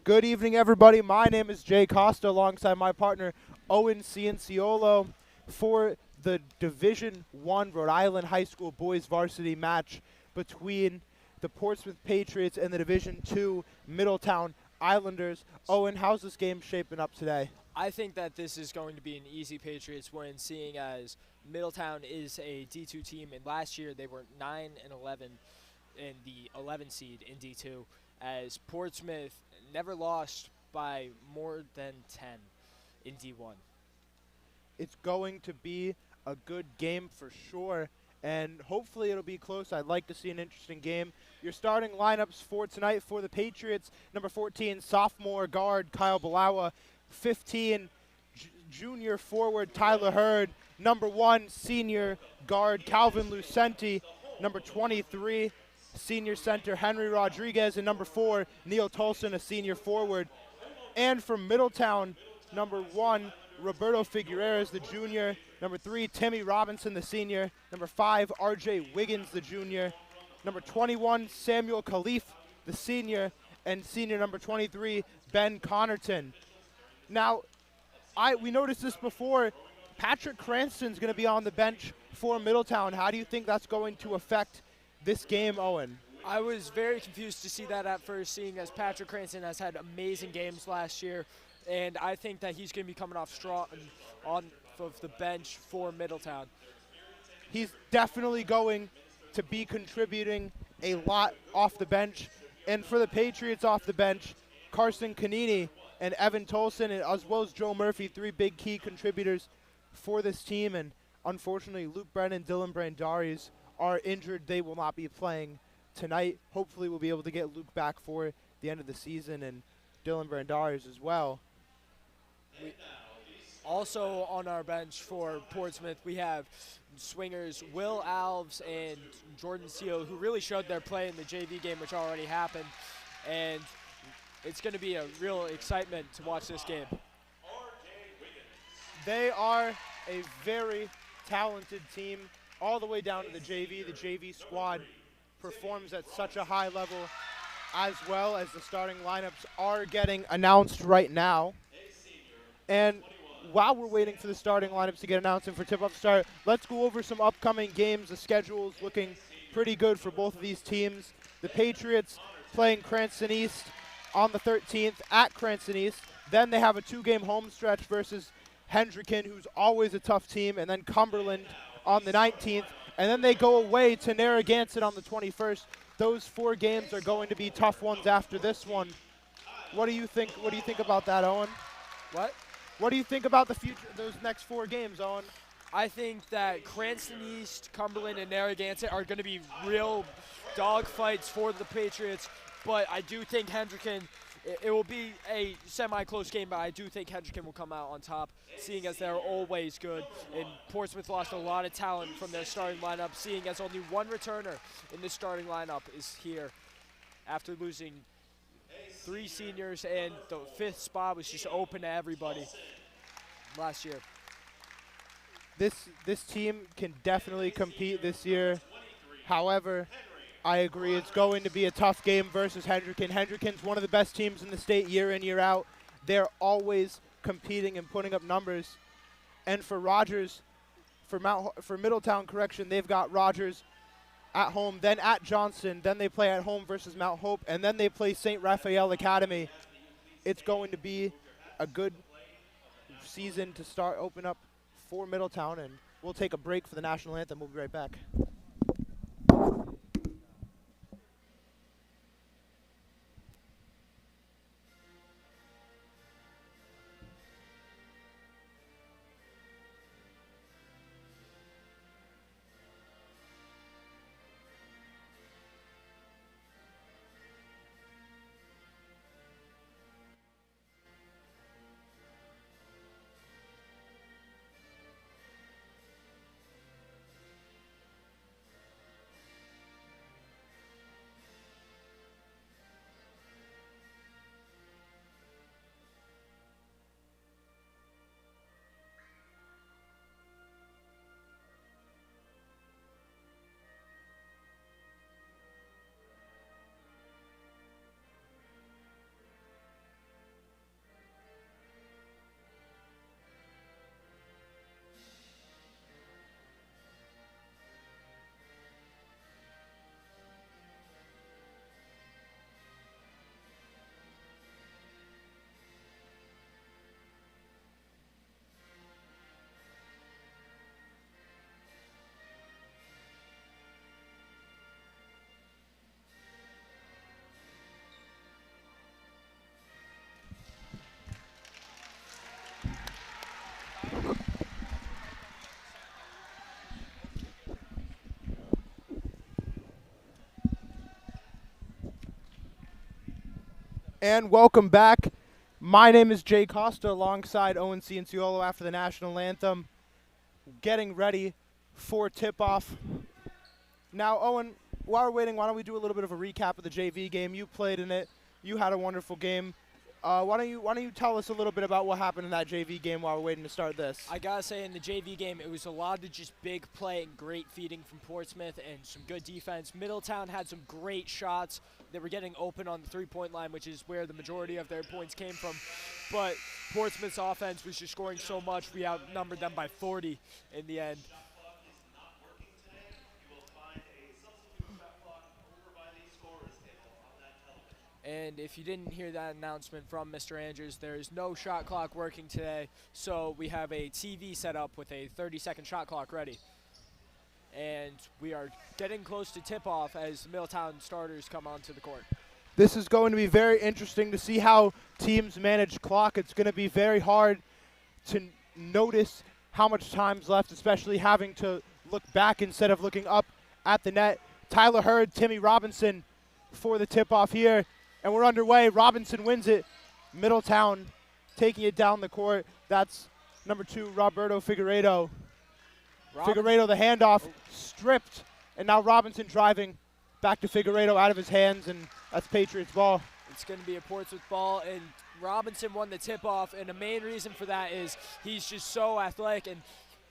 Good evening, everybody. My name is Jay Costa alongside my partner Owen Cianciolo for the Division I Rhode Island High School boys varsity match between the Portsmouth Patriots and the Division II Middletown Islanders. Owen, how's this game shaping up today? I think that this is going to be an easy Patriots win, seeing as Middletown is a D2 team, and last year they were 9-11 in the 11 seed in D2, as Portsmouth never lost by more than 10 in D1. It's going to be a good game for sure, and hopefully it'll be close. I'd like to see an interesting game. Your starting lineups for tonight for the Patriots: number 14, sophomore guard Kyle Balawa; 15, junior forward Tyler Hurd; number 1, senior guard Calvin Lucenti; number 23, senior center Henry Rodriguez; and number 4, Neil Tolson, a senior forward. And from Middletown, number 1, Roberto Figueres, the junior; number 3, Timmy Robinson, the senior; number 5, RJ Wiggins, the junior; number 21, Samuel Khalif, the senior; and senior number 23, Ben Connerton. Now, we noticed this before. Patrick Cranston's going to be on the bench for Middletown. How do you think that's going to affect this game, Owen? I was very confused to see that at first, seeing as Patrick Cranston has had amazing games last year, and I think that he's going to be coming off strong on of the bench for Middletown. He's definitely going to be contributing a lot off the bench. And for the Patriots off the bench, Carson Canini and Evan Tolson, and as well as Joe Murphy, 3 big key contributors for this team. And unfortunately, Luke Brennan, Dylan Brandaris are injured. They will not be playing tonight. Hopefully we'll be able to get Luke back for the end of the season, and Dylan Brandaris as well. Also on our bench for Portsmouth, we have swingers Will Alves and Jordan Seal, who really showed their play in the JV game, which already happened. And it's going to be a real excitement to watch this game. They are a very talented team all the way down to the JV. The JV squad performs at such a high level, as well as the starting lineups are getting announced right now. And while we're waiting for the starting lineups to get announced and for tip-off to start, let's go over some upcoming games. The schedule's looking pretty good for both of these teams. The Patriots playing Cranston East on the 13th at Cranston East. Then they have a 2-game home stretch versus Hendricken, who's always a tough team, and then Cumberland on the 19th. And then they go away to Narragansett on the 21st. Those 4 games are going to be tough ones after this one. What do you think? What do you think about that, Owen? What? What do you think about the future, those next 4 games, Owen? I think that Cranston East, Cumberland, and Narragansett are going to be real dog fights for the Patriots. But I do think Hendricken, it will be a semi-close game, but I do think Hendricken will come out on top, seeing as they're always good. And Portsmouth lost a lot of talent from their starting lineup, seeing as only 1 returner in the starting lineup is here after losing 3 seniors, and the 5th spot was just open to everybody last year. This team can definitely compete this year. However, I agree it's going to be a tough game versus Hendricken. Hendricken's one of the best teams in the state year in, year out. They're always competing and putting up numbers. And for Rogers, for Middletown, correction, they've got Rogers at home, then at Johnston, then they play at home versus Mount Hope, and then they play St. Raphael Academy. It's going to be a good season to open up for Middletown, and we'll take a break for the national anthem. We'll be right back. And welcome back. My name is Jay Costa alongside Owen Cianciolo after the national anthem. Getting ready for tip-off. Now, Owen, while we're waiting, why don't we do a little bit of a recap of the JV game? You played in it. You had a wonderful game. Why don't you tell us a little bit about what happened in that JV game while we're waiting to start this? I gotta say, in the JV game, it was a lot of just big play and great feeding from Portsmouth and some good defense. Middletown had some great shots. They were getting open on the three-point line, which is where the majority of their points came from. But Portsmouth's offense was just scoring so much, we outnumbered them by 40 in the end. And if you didn't hear that announcement from Mr. Andrews, there is no shot clock working today, so we have a TV set up with a 30-second shot clock ready. And we are getting close to tip-off as the Middletown starters come onto the court. This is going to be very interesting to see how teams manage clock. It's going to be very hard to notice how much time's left, especially having to look back instead of looking up at the net. Tyler Hurd, Timmy Robinson for the tip-off here. And we're underway. Robinson wins it. Middletown taking it down the court. That's number 2, Roberto Figueiredo. Figueiredo, the handoff, stripped. And now Robinson driving back to Figueiredo out of his hands, and that's Patriots ball. It's going to be a Portsmouth ball, and Robinson won the tip-off, and the main reason for that is he's just so athletic, and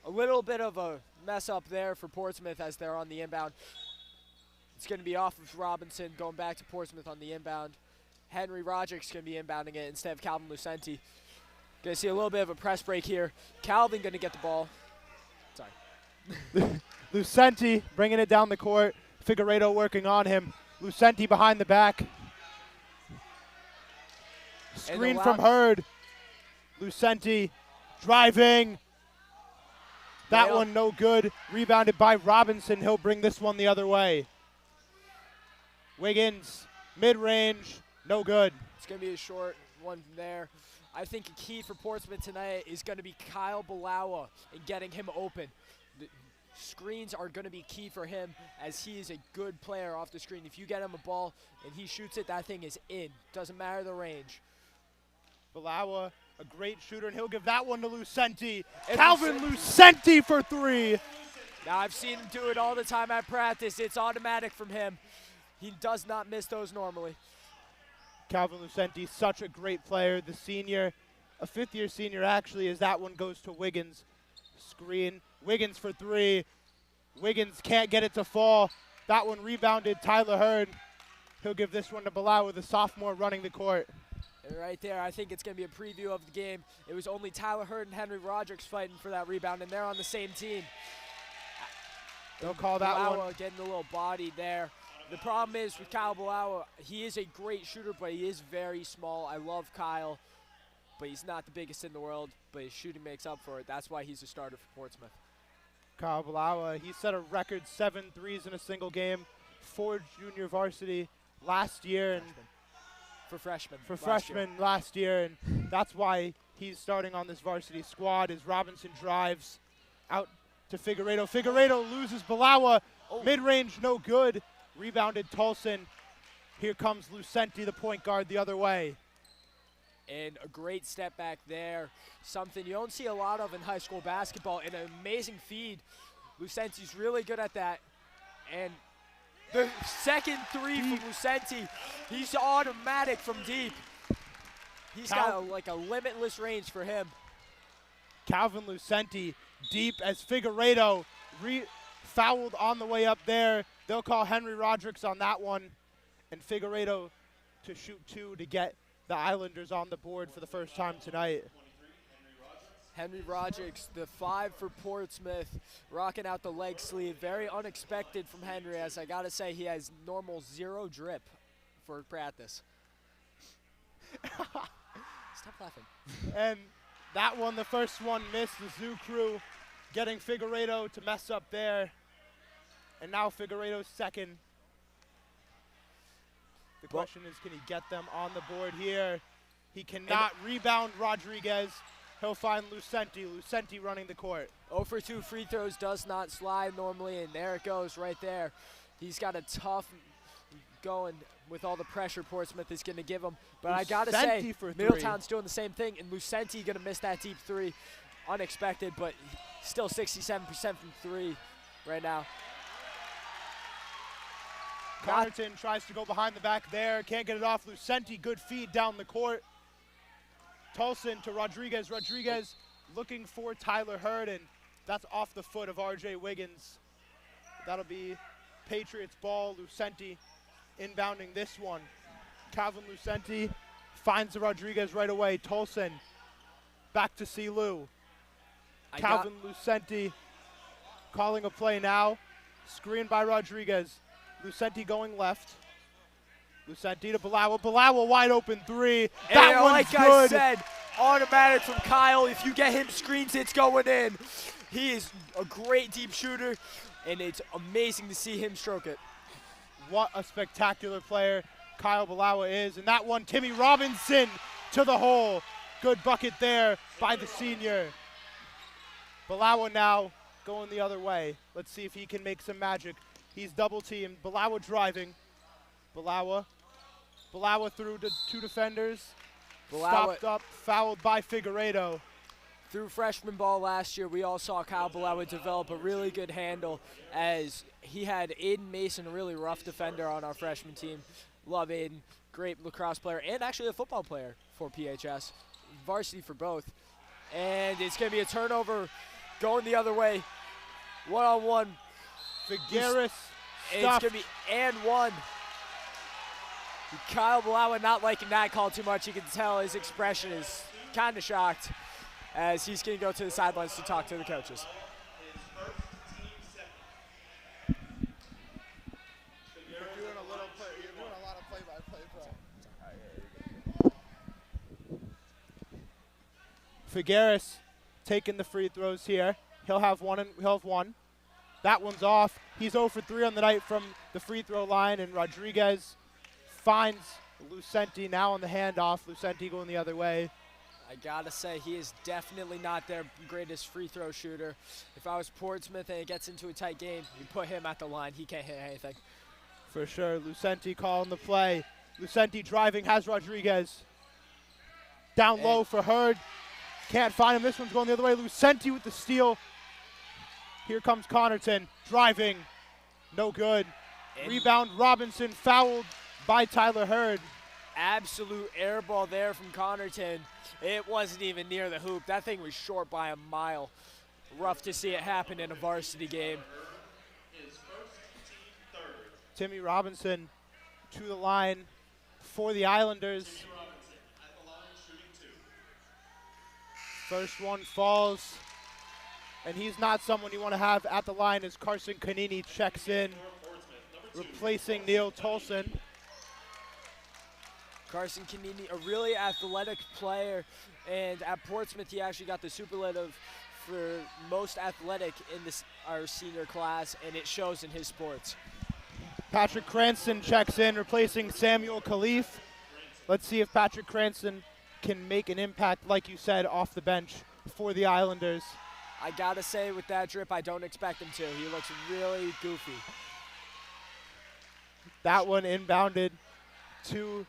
a little bit of a mess-up there for Portsmouth as they're on the inbound. It's going to be off of Robinson, going back to Portsmouth on the inbound. Henry Roderick's going to be inbounding it instead of Calvin Lucenti. Going to see a little bit of a press break here. Calvin going to get the ball. Sorry. Lucenti bringing it down the court. Figueiredo working on him. Lucenti behind the back. Screen from Hurd. Lucenti driving. That one no good. Rebounded by Robinson. He'll bring this one the other way. Wiggins, mid-range, no good. It's going to be a short one there. I think a key for Portsmouth tonight is going to be Kyle Balawa and getting him open. The screens are going to be key for him as he is a good player off the screen. If you get him a ball and he shoots it, that thing is in. Doesn't matter the range. Balawa, a great shooter, and he'll give that one to Lucenti. Calvin Lucenti for 3. Now, I've seen him do it all the time at practice. It's automatic from him. He does not miss those normally. Calvin Lucenti, such a great player. The senior, a fifth-year senior actually, as that one goes to Wiggins. Screen, Wiggins for 3. Wiggins can't get it to fall. That one rebounded, Tyler Hurd. He'll give this one to Balawa, the sophomore running the court. And right there, I think it's going to be a preview of the game. It was only Tyler Hurd and Henry Roderick's fighting for that rebound, and they're on the same team. They'll call that Balawa one. getting a little body there. The problem is with Kyle Balawa, he is a great shooter, but he is very small. I love Kyle, but he's not the biggest in the world, but his shooting makes up for it. That's why he's a starter for Portsmouth. Kyle Balawa, he set a record 7 threes in a single game for junior varsity last year. And for freshmen. last year, and that's why he's starting on this varsity squad as Robinson drives out to Figueiredo. Figueiredo loses Balawa. Mid-range, no good. Rebounded Tolson. Here comes Lucenti, the point guard, the other way. And a great step back there. Something you don't see a lot of in high school basketball. And an amazing feed. Lucenti's really good at that. And the second 3 from Lucenti, he's automatic from deep. He's got like a limitless range for him. Calvin Lucenti deep as Figueiredo fouled on the way up there. They'll call Henry Roderick's on that one. And Figueiredo to shoot 2 to get the Islanders on the board for the first time tonight. Henry Roderick's, the 5 for Portsmouth, rocking out the leg sleeve. Very unexpected from Henry, as I gotta say, he has normal 0 drip for practice. Stop laughing. And that one, the first one missed. The Zoo crew getting Figueiredo to mess up there. And now Figueiredo's second. The question is, can he get them on the board here? He cannot rebound Rodriguez. He'll find Lucenti. Lucenti running the court. 0 for 2 free throws does not slide normally, and there it goes right there. He's got a tough going with all the pressure Portsmouth is going to give them. But I got to say, Lucenti for three. Middletown's doing the same thing, and Lucenti going to miss that deep three. Unexpected, but still 67% from three right now. Connaughton tries to go behind the back there. Can't get it off. Lucenti, good feed down the court. Tolson to Rodriguez. Rodriguez looking for Tyler Hurd, and that's off the foot of R.J. Wiggins. That'll be Patriots ball. Lucenti inbounding this one. Calvin Lucenti finds the Rodriguez right away. Tolson back to Silu. Calvin Lucenti calling a play now. Screen by Rodriguez. Lucenti going left. Lucenti to Balawa. Balawa wide open three. That one's like good. I said, automatic from Kyle. If you get him screens, it's going in. He is a great deep shooter, and it's amazing to see him stroke it. What a spectacular player Kyle Balawa is. And that one, Timmy Robinson to the hole. Good bucket there by the senior. Balawa now going the other way. Let's see if he can make some magic. He's double teamed. Balawa driving. Balawa through to two defenders. Stopped up, fouled by Figueiredo. Through freshman ball last year, we all saw Kyle Balawa develop a really good handle, as he had Aiden Mason, a really rough defender on our freshman team. Love Aiden, great lacrosse player, and actually a football player for PHS. Varsity for both. And it's going to be a turnover going the other way. One-on-one. Figueres It's going to be and one. Kyle Balawa not liking that call too much. You can tell his expression is kind of shocked, as he's going to go to the sidelines to talk to the coaches. You're doing a lot of play-by-play, bro. Figueres taking the free throws here. He'll have one. That one's off. He's 0 for 3 on the night from the free throw line, and Rodriguez finds Lucenti now on the handoff. Lucenti going the other way. I gotta say, he is definitely not their greatest free throw shooter. If I was Portsmouth and it gets into a tight game, you put him at the line, he can't hit anything. For sure, Lucenti calling the play. Lucenti driving, has Rodriguez. Down low for Hurd. Can't find him, this one's going the other way. Lucenti with the steal. Here comes Connaughton, driving, no good. Rebound, Robinson fouled by Tyler Hurd. Absolute air ball there from Connaughton. It wasn't even near the hoop. That thing was short by a mile. Rough to see it happen in a varsity game. Timmy Robinson to the line for the Islanders. First one falls, and he's not someone you want to have at the line as Carson Canini checks in, replacing Neil Tolson. Carson Canini, a really athletic player, and at Portsmouth he actually got the superlative for most athletic in our senior class, and it shows in his sports. Patrick Cranston checks in, replacing Samuel Khalif. Let's see if Patrick Cranston can make an impact, like you said, off the bench for the Islanders. I gotta say, with that drip, I don't expect him to. He looks really goofy. That one inbounded to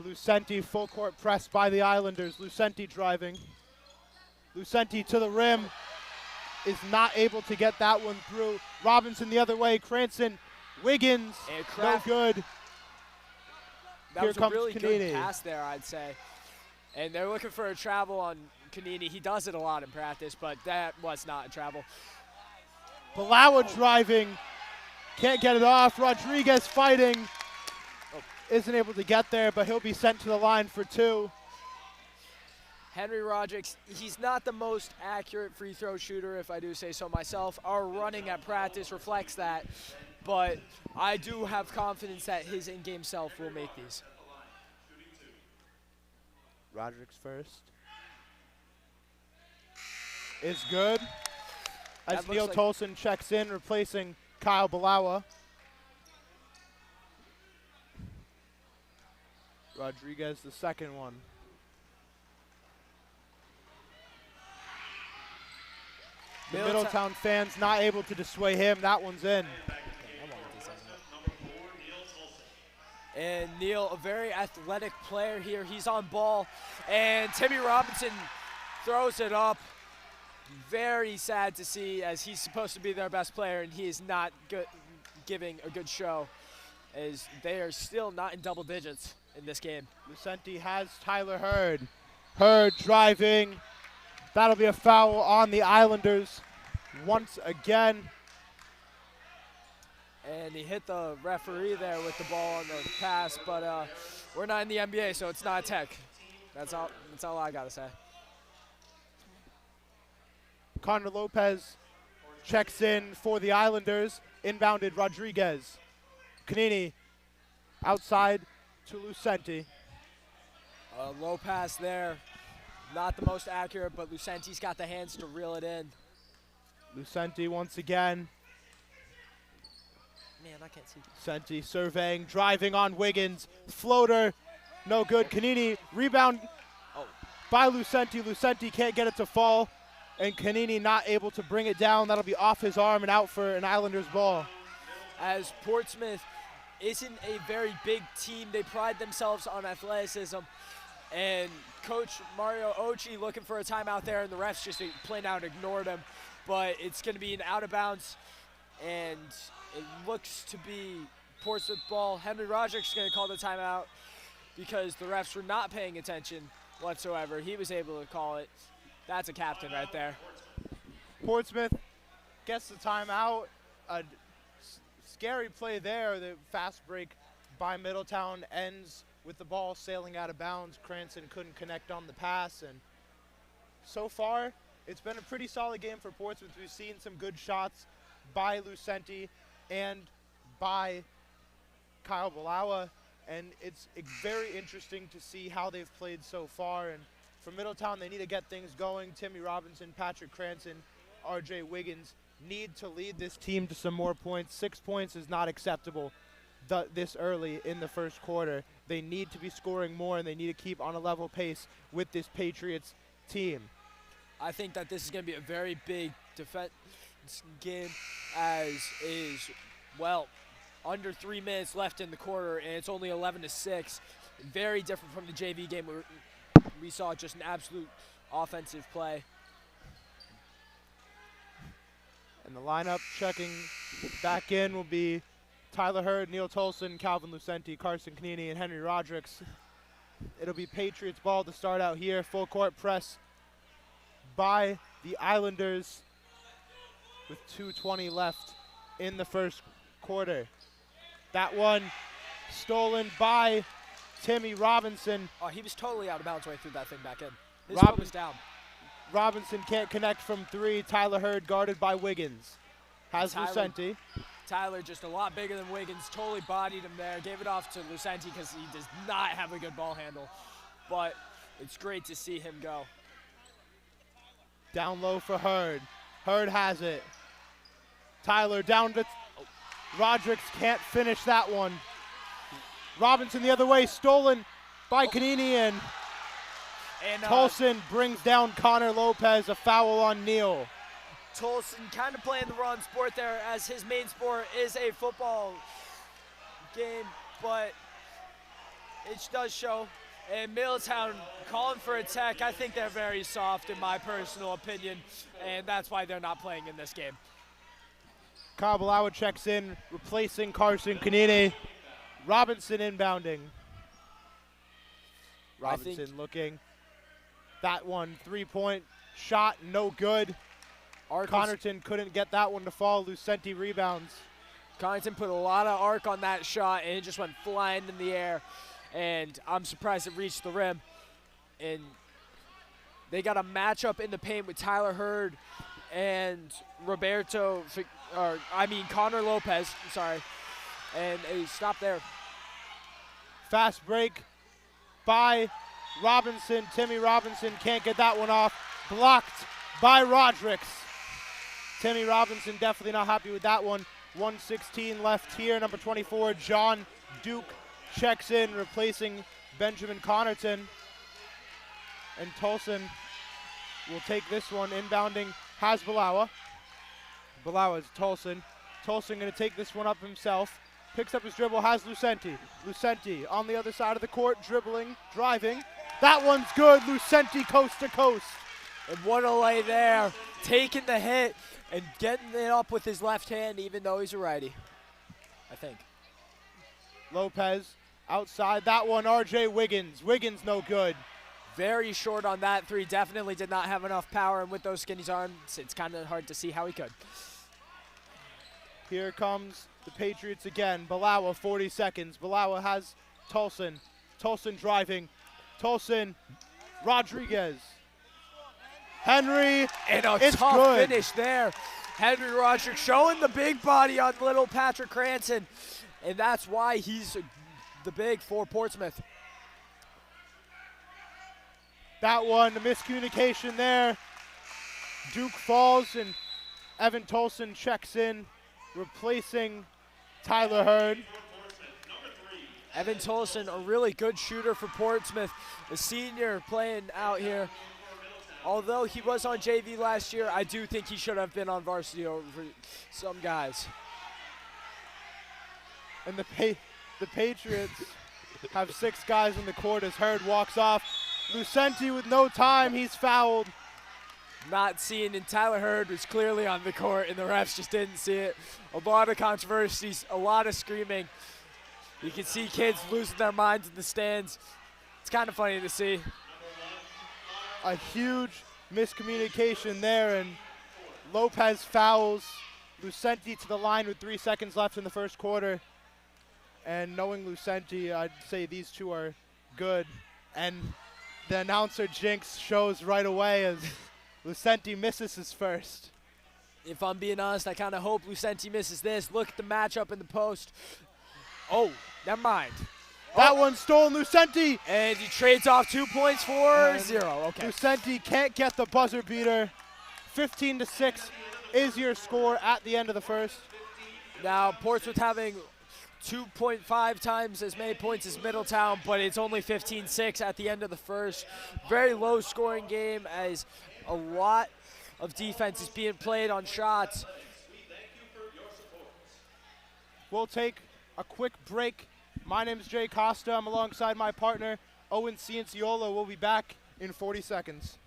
Lucenti, full court press by the Islanders. Lucenti driving. Lucenti to the rim, is not able to get that one through. Robinson the other way, Cranston, Wiggins, no good. That Here was comes a really Canini. good pass there, I'd say. And they're looking for a travel on Canini. He does it a lot in practice, but that was not a travel. Balawa driving, can't get it off. Rodriguez fighting, isn't able to get there, but he'll be sent to the line for two. Henry Rodriguez, he's not the most accurate free throw shooter, if I do say so myself. Our running at practice reflects that, but I do have confidence that his in-game self will make these. Rodriguez first. Is good. As Neil Tolson checks in, replacing Kyle Balawa. Rodriguez, the second one. The Middletown fans not able to dissuade him. That one's in. And Neal, a very athletic player here. He's on ball. And Timmy Robinson throws it up. Very sad to see, as he's supposed to be their best player, and he is not giving a good show, as they are still not in double digits in this game. Lucenti has Tyler Hurd. Hurd driving. That'll be a foul on the Islanders once again. And he hit the referee there with the ball on the pass, but we're not in the NBA, so it's not a tech. That's all I gotta say. Connor Lopez checks in for the Islanders. Inbounded Rodriguez. Kanini outside to Lucenti. Low pass there. Not the most accurate, but Lucenti's got the hands to reel it in. Lucenti once again. Man, I can't see. Lucenti surveying, driving on Wiggins. Floater, no good. Kanini, rebound by Lucenti. Lucenti can't get it to fall. And Kanini not able to bring it down. That'll be off his arm and out for an Islanders ball. As Portsmouth isn't a very big team, they pride themselves on athleticism. And Coach Mario Ochi looking for a timeout there, and the refs just plain out ignored him. But it's going to be an out of bounds, and it looks to be Portsmouth ball. Henry Roderick's going to call the timeout because the refs were not paying attention whatsoever. He was able to call it. That's a captain right there. Portsmouth gets the timeout. A scary play there. The fast break by Middletown ends with the ball sailing out of bounds. Cranston couldn't connect on the pass, and so far it's been a pretty solid game for Portsmouth. We've seen some good shots by Lucenti and by Kyle Balawa, and it's very interesting to see how they've played so far. And for Middletown, they need to get things going. Timmy Robinson, Patrick Cranston, RJ Wiggins need to lead this team to some more points. 6 points is not acceptable this early in the first quarter. They need to be scoring more, and they need to keep on a level pace with this Patriots team. I think that this is going to be a very big defense game, as is, well, under 3 minutes left in the quarter, and it's only 11-6. Very different from the JV game where we saw just an absolute offensive play. And the lineup checking back in will be Tyler Hurd, Neal Tolson, Calvin Lucenti, Carson Kanini, and Henry Rodricks. It'll be Patriots ball to start out here. Full court press by the Islanders with 2:20 left in the first quarter. That one stolen by Timmy Robinson. Oh, he was totally out of bounds way through that thing back in. His foot was down. Robinson can't connect from three. Tyler Hurd guarded by Wiggins. Has Lucenti. Tyler just a lot bigger than Wiggins, totally bodied him there. Gave it off to Lucenti because he does not have a good ball handle. But it's great to see him go. Down low for Hurd. Hurd has it. Tyler down to Rodricks, can't finish that one. Robinson the other way, stolen by Kanini, and Tolson brings down Connor Lopez, a foul on Neal. Tolson kind of playing the wrong sport there, as his main sport is a football game, but it does show. And Middletown calling for a tech. I think they're very soft in my personal opinion, and that's why they're not playing in this game. Kyle Balawa checks in, replacing Carson Kanini. Robinson inbounding. Robinson looking. That one, three-point shot, no good. Connerton couldn't get that one to fall. Lucenti rebounds. Connerton put a lot of arc on that shot, and it just went flying in the air. And I'm surprised it reached the rim. And they got a matchup in the paint with Tyler Hurd and Connor Lopez, sorry. And a stop there. Fast break by Robinson. Timmy Robinson can't get that one off. Blocked by Rodricks. Timmy Robinson definitely not happy with that one. 1:16 left here. Number 24, John Duke checks in, replacing Benjamin Connerton. And Tolson will take this one. Inbounding has Balawa. Balawa is Tolson. Tolson going to take this one up himself. picks up his dribble, has Lucenti. Lucenti on the other side of the court, dribbling, driving. That one's good. Lucenti coast to coast. And what a lay there. Taking the hit and getting it up with his left hand, even though he's a righty, I think. Lopez outside. That one, R.J. Wiggins. Wiggins no good. Very short on that three. Definitely did not have enough power, and with those skinny arms, it's kind of hard to see how he could. Here comes the Patriots again. Balawa, 40 seconds. Balawa has Tolson. Tolson driving. Tolson, Rodriguez. Henry, and a it's tough good. Finish there. Henry Roderick showing the big body on little Patrick Cranston, and that's why he's the big for Portsmouth. That one, the miscommunication there. Duke falls, and Evan Tolson checks in, replacing Tyler Hurd. Evan Tolson, a really good shooter for Portsmouth, a senior playing out here. Although he was on JV last year, I do think he should have been on varsity over some guys. And the Patriots have 6 guys on the court as Hurd walks off. Lucenti with no time, he's fouled. Not seeing, and Tyler Hurd was clearly on the court, and the refs just didn't see it. A lot of controversies, a lot of screaming. You can see kids losing their minds in the stands. It's kind of funny to see. A huge miscommunication there, and Lopez fouls Lucenti to the line with 3 seconds left in the first quarter. And knowing Lucenti, I'd say these two are good. And the announcer jinx shows right away as Lucenti misses his first. If I'm being honest, I kind of hope Lucenti misses this. Look at the matchup in the post. Oh, never mind. That one's stolen, Lucenti. And he trades off 2 points for 0. Okay. Lucenti can't get the buzzer beater. 15-6 is your score at the end of the first. Now, Portsmouth having 2.5 times as many points as Middletown, but it's only 15-6 at the end of the first. Very low scoring game as a lot of defense is being played on shots. We'll take a quick break. My name is Jay Costa. I'm alongside my partner, Owen Cianciolo. We'll be back in 40 seconds.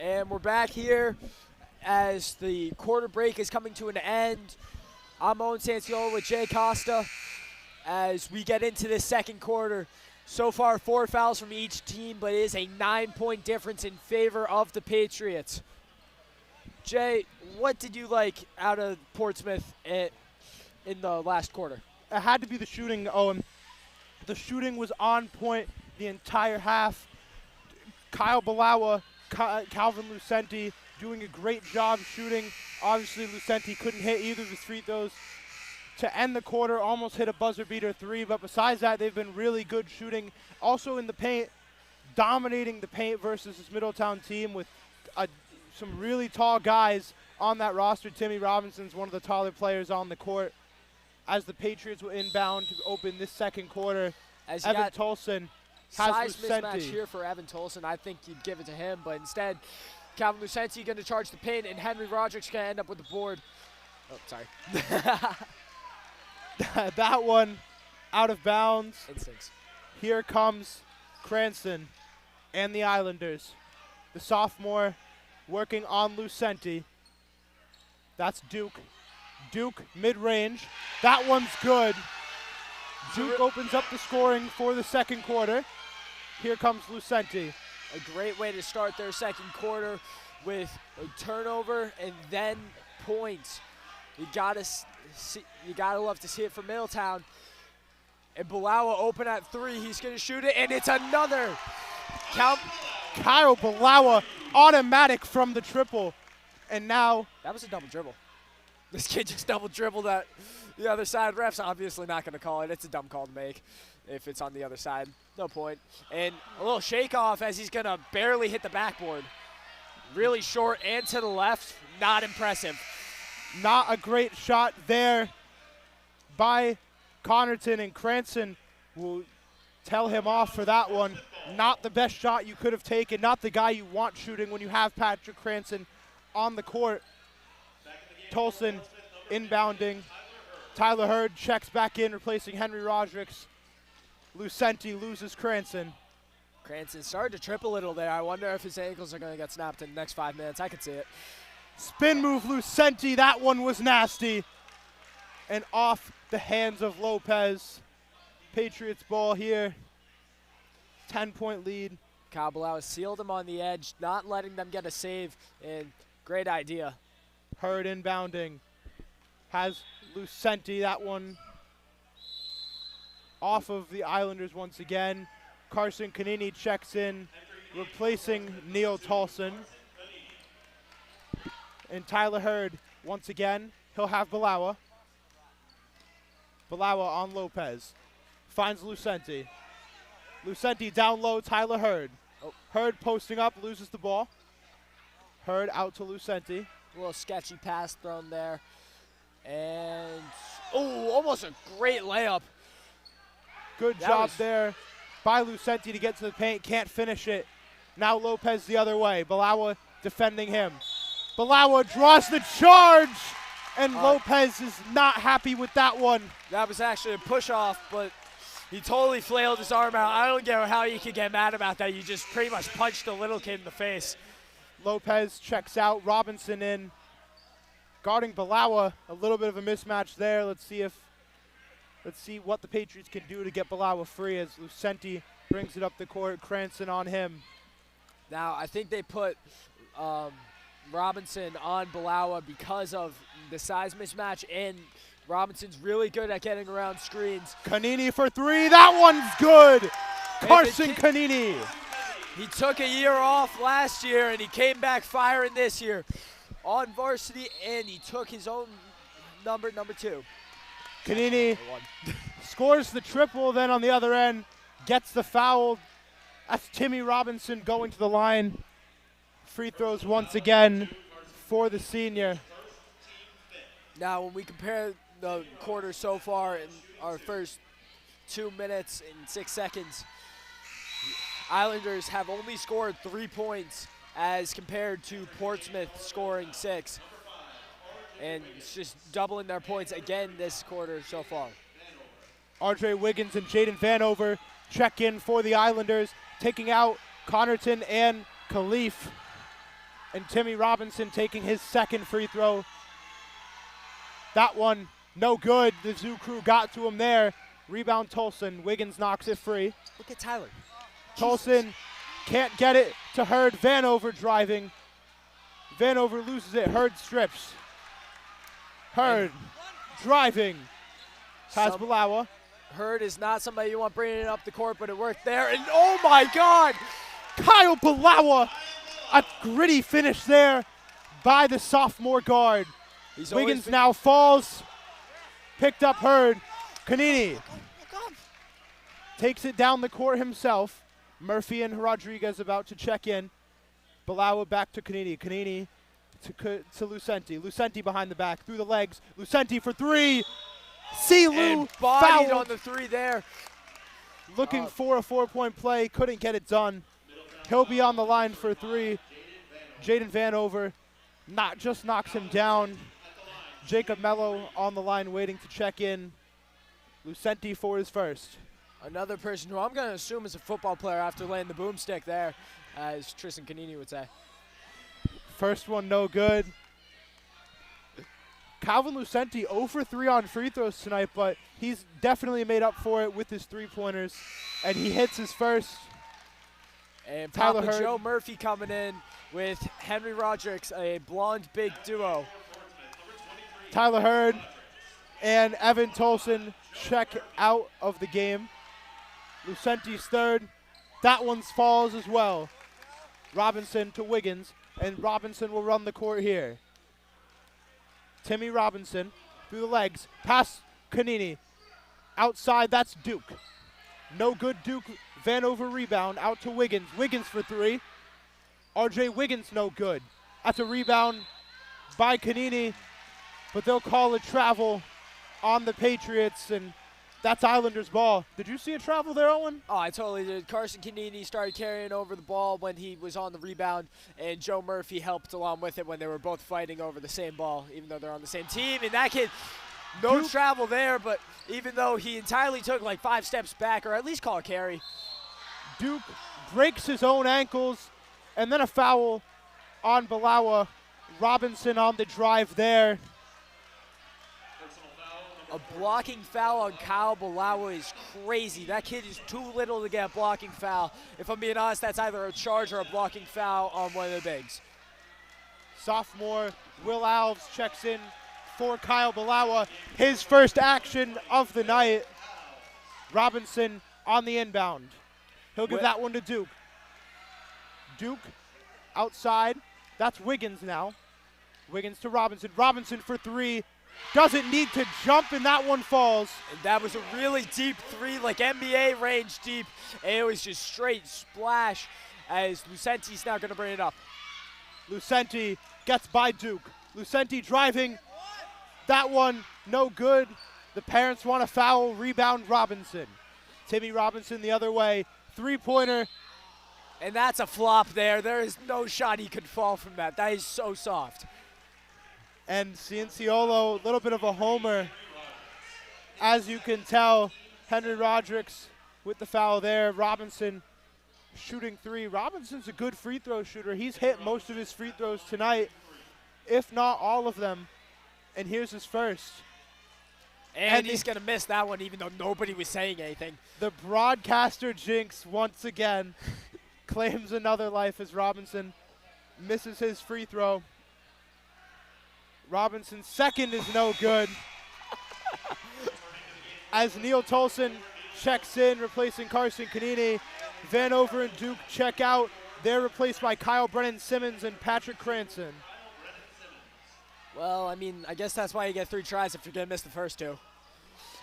And we're back here as the quarter break is coming to an end. I'm Owen Cianciolo with Jay Costa as we get into this second quarter. So far, 4 fouls from each team, but it is a 9-point difference in favor of the Patriots. Jay, what did you like out of Portsmouth in the last quarter? It had to be the shooting, Owen. The shooting was on point the entire half. Kyle Balawa, Calvin Lucenti doing a great job shooting. Obviously, Lucenti couldn't hit either of his free throws to end the quarter, almost hit a buzzer beater 3, but besides that, they've been really good shooting. Also in the paint, dominating the paint versus this Middletown team with some really tall guys on that roster. Timmy Robinson's one of the taller players on the court. As the Patriots will inbound to open this second quarter, As Evan Tolson has size Lucenti. mismatch here for Evan Tolson. I think you'd give it to him, but instead, Calvin Lucenti going to charge the paint, and Henry Roderick's going to end up with the board. Oh, sorry. That one out of bounds. Instincts. Here comes Cranston and the Islanders. The sophomore working on Lucenti. That's Duke. Duke mid-range. That one's good. Duke opens up the scoring for the second quarter. Here comes Lucenti. A great way to start their second quarter with a turnover and then points. You gotta love to see it from Middletown. And Balawa open at 3. He's gonna shoot it, and it's another. Kyle Balawa, automatic from the triple. And now that was a double dribble. This kid just double dribbled at the other side. Ref's obviously not going to call it. It's a dumb call to make if it's on the other side. No point. And a little shake off as he's going to barely hit the backboard. Really short and to the left. Not impressive. Not a great shot there by Connerton, and Cranston will tell him off for that one. Not the best shot you could have taken. Not the guy you want shooting when you have Patrick Cranston on the court. Tolson inbounding. Tyler Hurd checks back in, replacing Henry Rodrigues. Lucenti loses Cranston. Cranston started to trip a little there. I wonder if his ankles are going to get snapped in the next 5 minutes. I could see it. Spin move, Lucenti. That one was nasty. And off the hands of Lopez. Patriots ball here. 10-point lead. Kyle Blau sealed him on the edge, not letting them get a save, and great idea. Hurd inbounding. Has Lucenti. That one off of the Islanders once again. Carson Canini checks in, replacing Neil Tolson. And Tyler Hurd once again. He'll have Balawa. Balawa on Lopez. Finds Lucenti. Lucenti down low, Tyler Hurd. Oh. Hurd posting up, loses the ball. Hurd out to Lucenti. A little sketchy pass thrown there. And, oh, almost a great layup. Good job there by Lucenti to get to the paint. Can't finish it. Now Lopez the other way. Balawa defending him. Balawa draws the charge, and Lopez is not happy with that one. That was actually a push-off, but he totally flailed his arm out. I don't get how you can get mad about that. You just pretty much punched the little kid in the face. Lopez checks out. Robinson in. Guarding Balawa. A little bit of a mismatch there. Let's see what the Patriots can do to get Balawa free as Lucenti brings it up the court. Cranston on him. Now, I think they put Robinson on Balawa because of the size mismatch, and Robinson's really good at getting around screens. Canini for three. That one's good. Carson Canini. He took a year off last year, and he came back firing this year on varsity, and he took his own number 2. Canini scores the triple, then on the other end gets the foul. That's Timmy Robinson going to the line. Free throws once again for the senior. Now, when we compare the quarter so far in our first 2 minutes and 6 seconds, Islanders have only scored 3 points as compared to Portsmouth scoring 6. And it's just doubling their points again this quarter so far. Andre Wiggins and Jaden Vanover check in for the Islanders, taking out Connerton and Khalif. And Timmy Robinson taking his second free throw. That one, no good. The Zoo Crew got to him there. Rebound Tolson. Wiggins knocks it free. Look at Tyler. Tolson can't get it to Hurd. Vanover driving. Vanover loses it. Hurd strips. Hurd driving. Has Balawa. Hurd is not somebody you want bringing it up the court, but it worked there. And oh my God! Kyle Balawa. A gritty finish there by the sophomore guard. Wiggins now falls. Picked up Hurd. Canini takes it down the court himself. Murphy and Rodriguez about to check in. Balawa back to Canini. Canini to Lucenti. Lucenti behind the back, through the legs. Lucenti for three. Lou bodied fouled on the 3 there. Looking for a 4-point play, couldn't get it done. He'll be on the line for 3. Jaden Vanover just knocks him down. Jacob Mello on the line waiting to check in. Lucenti for his first. Another person who I'm going to assume is a football player after laying the boomstick there, as Tristan Canini would say. First one no good. Calvin Lucenti 0 for 3 on free throws tonight, but he's definitely made up for it with his 3-pointers, and he hits his first. And Papa Joe Murphy coming in with Henry Rodrigues, a blonde big duo. Tyler Hurd and Evan Tolson check out of the game. Lucenti's third. That one's falls as well. Robinson to Wiggins, and Robinson will run the court here. Timmy Robinson through the legs, pass Kanini. Outside, that's Duke. No good, Duke. Vanover rebound, out to Wiggins. Wiggins for three. RJ Wiggins no good. That's a rebound by Kanini, but they'll call a travel on the Patriots, and that's Islanders ball. Did you see a travel there, Owen? Oh, I totally did. Carson Kanini started carrying over the ball when he was on the rebound, and Joe Murphy helped along with it when they were both fighting over the same ball, even though they're on the same team. And that kid, no travel there, but even though he entirely took like 5 steps back, or at least call a carry. Duke breaks his own ankles, and then a foul on Balawa. Robinson on the drive there. A blocking foul on Kyle Balawa is crazy. That kid is too little to get a blocking foul. If I'm being honest, that's either a charge or a blocking foul on one of the bigs. Sophomore Will Alves checks in for Kyle Balawa. His first action of the night. Robinson on the inbound. He'll give that one to Duke. Duke outside. That's Wiggins now. Wiggins to Robinson. Robinson for three. Doesn't need to jump, and that one falls. And that was a really deep three, like NBA range deep. And it was just straight splash as Lucenti's now going to bring it up. Lucenti gets by Duke. Lucenti driving. That one, no good. The parents want a foul. Rebound, Robinson. Timmy Robinson the other way. Three-pointer. And that's a flop there. There is no shot he could fall from that. That is so soft. And Cianciolo, a little bit of a homer. As you can tell, Henry Rodrigues with the foul there. Robinson shooting three. Robinson's a good free throw shooter. He's hit most of his free throws tonight, if not all of them. And here's his first. And he's going to miss that one even though nobody was saying anything. The broadcaster jinx once again claims another life as Robinson misses his free throw. Robinson's second is no good. As Neil Tolson checks in, replacing Carson Kanini. Vanover and Duke check out. They're replaced by Kyle Brennan Simmons and Patrick Cranston. Well, I mean, I guess that's why you get 3 tries if you're going to miss the first 2.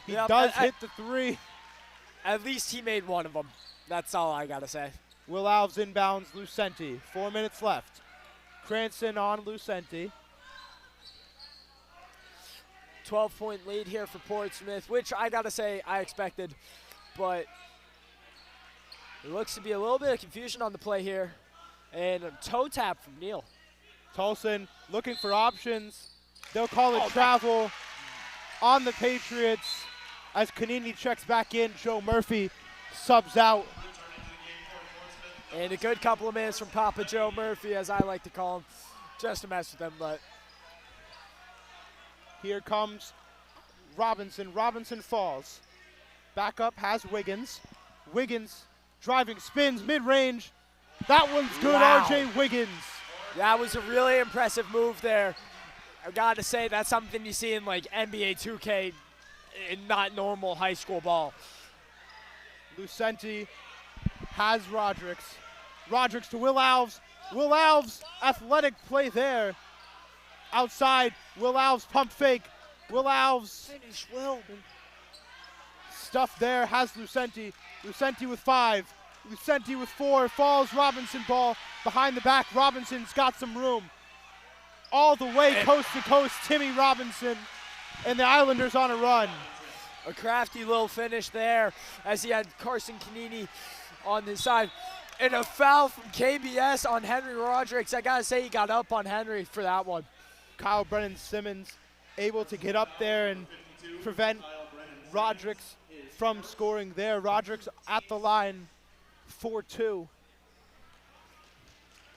He does hit the three. At least he made one of them. That's all I got to say. Will Alves inbounds Lucenti. 4 minutes left. Cranston on Lucenti. 12-point lead here for Portsmouth, which I got to say I expected. But it looks to be a little bit of confusion on the play here. And a toe tap from Neil. Tolson looking for options. They'll call it travel on the Patriots as Kanini checks back in. Joe Murphy subs out. And a good couple of minutes from Papa Joe Murphy, as I like to call him, just to mess with him. But here comes Robinson. Robinson falls. Back up has Wiggins. Wiggins driving, spins, mid-range. That one's good, Wow. RJ Wiggins. That was a really impressive move there. I got to say, that's something you see in like NBA 2K and not normal high school ball. Lucenti has Rodrigues. Rodrigues to Will Alves. Will Alves, athletic play there. Outside, Will Alves pump fake. Will Alves. Finish, Will. Stuff there has Lucenti. Lucenti with 5. Lucenti with 4. Falls, Robinson ball. Behind the back, Robinson's got some room. All the way coast to coast, Timmy Robinson. And the Islanders on a run. A crafty little finish there as he had Carson Kanini on his side. And a foul from KBS on Henry Rodrigues. I got to say, he got up on Henry for that one. Kyle Brennan Simmons able to get up there and prevent Rodrigues from scoring there. Rodrigues at the line, 4-2.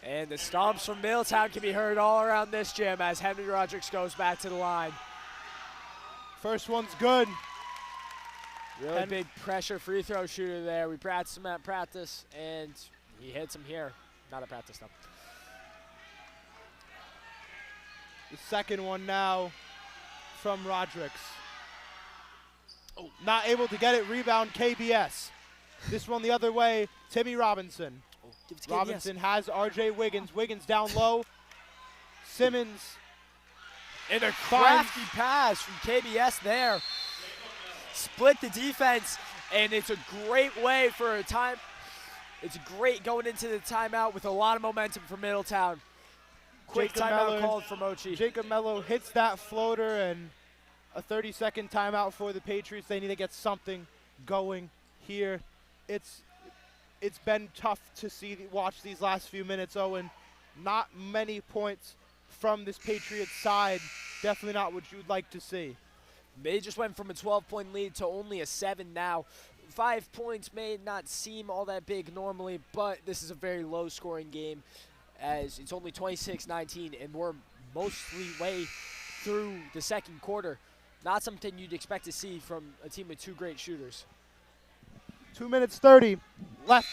And the stomps from Middletown can be heard all around this gym as Henry Rodrigues goes back to the line. First one's good. Really big pressure free throw shooter there. We practiced him at practice, and he hits him here. Not at practice, though. The second one now from Rodrigues. Oh, not able to get it. Rebound KBS. This one the other way, Timmy Robinson. Give it to KBS. Robinson has R.J. Wiggins. Wiggins down low. Simmons. And a crafty pass from KBS there. Split the defense, and it's a great way for a time. It's great going into the timeout with a lot of momentum for Middletown. Quick timeout called for Mochi. Jacob Mello hits that floater, and a 30-second timeout for the Patriots. They need to get something going here. It's been tough to watch these last few minutes, Owen. Not many points from this Patriots side. Definitely not what you'd like to see. They just went from a 12-point lead to only a 7 now. 5 points may not seem all that big normally, but this is a very low-scoring game as it's only 26-19, and we're mostly way through the second quarter. Not something you'd expect to see from a team with two great shooters. 2 minutes 30 left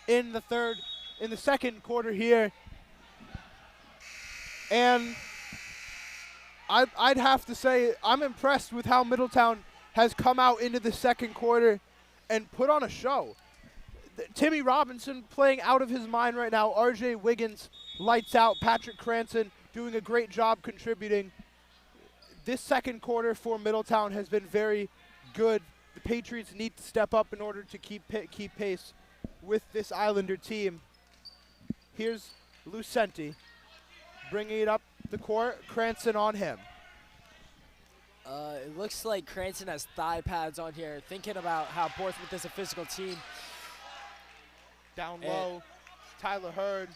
in the second quarter here. And I'd have to say I'm impressed with how Middletown has come out into the second quarter and put on a show. Timmy Robinson playing out of his mind right now. R.J. Wiggins lights out. Patrick Cranston doing a great job contributing. This second quarter for Middletown has been very good. The Patriots need to step up in order to keep pace with this Islander team. Here's Lucenti bringing it up the court. Cranston on him. It looks like Cranston has thigh pads on here. Thinking about how Portsmouth is a physical team. Down low, Tyler Hurd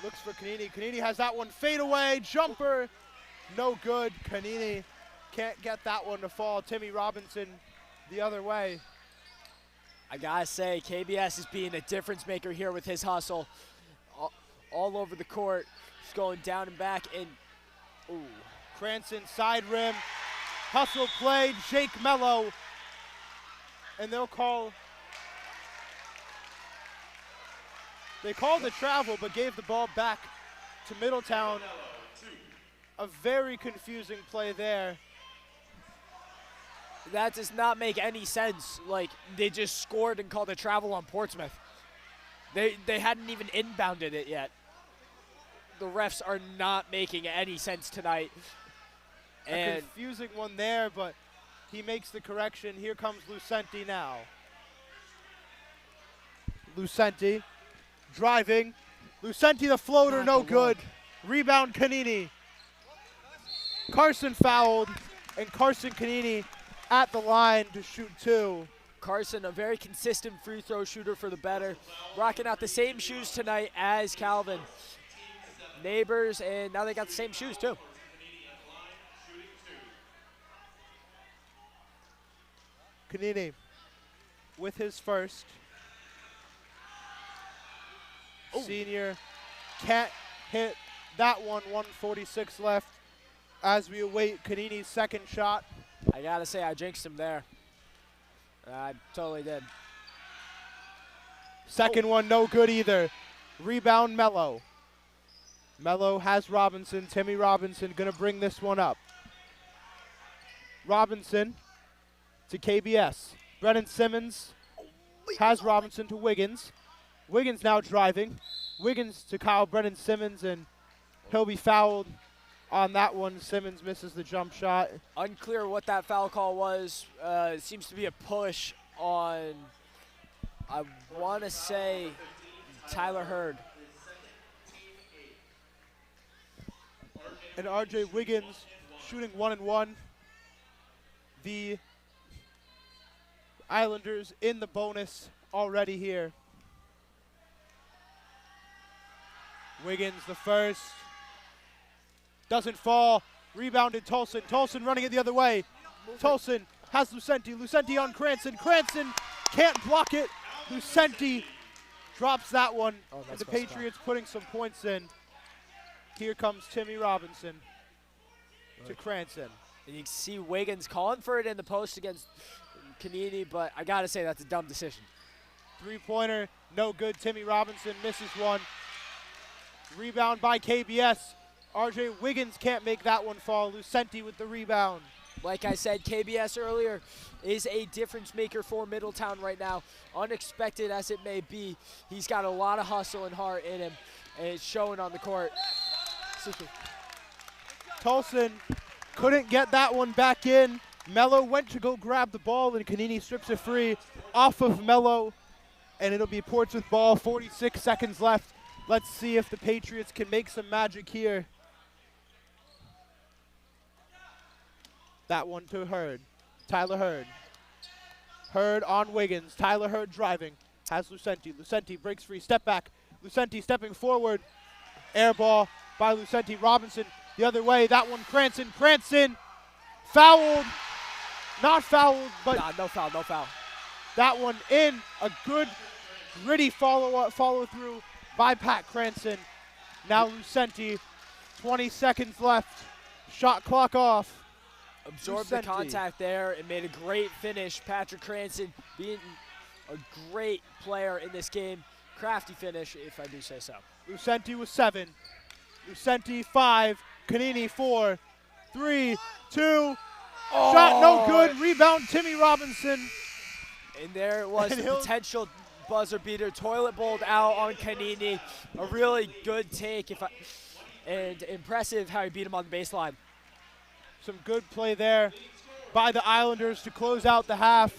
looks for Kanini. Kanini has that one. Fade away, jumper, no good. Kanini can't get that one to fall. Timmy Robinson the other way. I gotta say, KBS is being a difference maker here with his hustle. All over the court. He's going down and back, and ooh. Cranston side rim, hustle play, Jake Mello, and they called the travel but gave the ball back to Middletown. A very confusing play there. That does not make any sense. Like, they just scored and called a travel on Portsmouth. They hadn't even inbounded it yet. The refs are not making any sense tonight. A confusing one there, but he makes the correction. Here comes Lucenti now. Lucenti driving. Lucenti the floater, no good. Rebound Kanini. Carson fouled, and Carson Kanini at the line to shoot two. Carson, a very consistent free throw shooter for the better. Rocking out the same shoes tonight as Calvin. Neighbors, and now they got the same shoes too. Kanini with his first. Senior can't hit that one. 1:46 left as we await Kanini's second shot. I gotta say, I jinxed him there. I totally did. Second one, no good either. Rebound, Mello. Mello has Robinson. Timmy Robinson gonna bring this one up. Robinson to KBS. Brennan Simmons has Robinson to Wiggins. Wiggins now driving. Wiggins to Kyle Brennan Simmons, and he'll be fouled on that one. Simmons misses the jump shot. Unclear what that foul call was. It seems to be a push on, I want to say, Tyler Hurd. And R.J. Wiggins shooting 1-1. The Islanders in the bonus already here. Wiggins the first. Doesn't fall. Rebounded Tolson. Tolson running it the other way. Tolson has Lucenti. Lucenti on Cranston. Cranston can't block it. Lucenti drops that one. And the Patriots putting some points in. Here comes Timmy Robinson to Cranston. And you can see Wiggins calling for it in the post against Kanini, but I got to say that's a dumb decision. Three-pointer, no good. Timmy Robinson misses one. Rebound by KBS. R.J. Wiggins can't make that one fall. Lucenti with the rebound. Like I said, KBS earlier is a difference maker for Middletown right now. Unexpected as it may be, he's got a lot of hustle and heart in him, and it's showing on the court. Tolson couldn't get that one back in. Mello went to go grab the ball, and Kanini strips it free off of Mello, and it'll be Portsmouth ball, 46 seconds left. Let's see if the Patriots can make some magic here. That one to Hurd. Tyler Hurd. Hurd on Wiggins. Tyler Hurd driving. Has Lucenti. Lucenti breaks free. Step back. Lucenti stepping forward. Air ball by Lucenti. Robinson the other way. That one Cranston. Cranston fouled. Not fouled, but no foul, no foul. that one in. A good, gritty follow through by Pat Cranston. Now Lucenti. 20 seconds left. Shot clock off. Absorbed the contact there and made a great finish. Patrick Cranston being a great player in this game. Crafty finish, if I do say so. Lucenti with 7. Lucenti 5. Kanini 4. 3, 2. Oh. Shot no good. Rebound Timmy Robinson. And there it was, the potential buzzer beater. Toilet bowled out on Kanini. A really good take, and impressive how he beat him on the baseline. Some good play there by the Islanders to close out the half.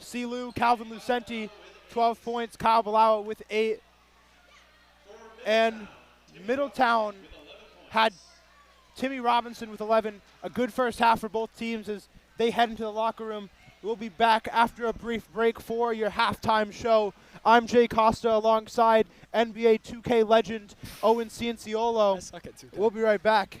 Silu, Calvin Lucenti, 12 points. Kyle Bilao with 8. And Middletown had Timmy Robinson with 11. A good first half for both teams as they head into the locker room. We'll be back after a brief break for your halftime show. I'm Jay Costa alongside NBA 2K legend Owen Cianciolo. I suck at 2K. We'll be right back.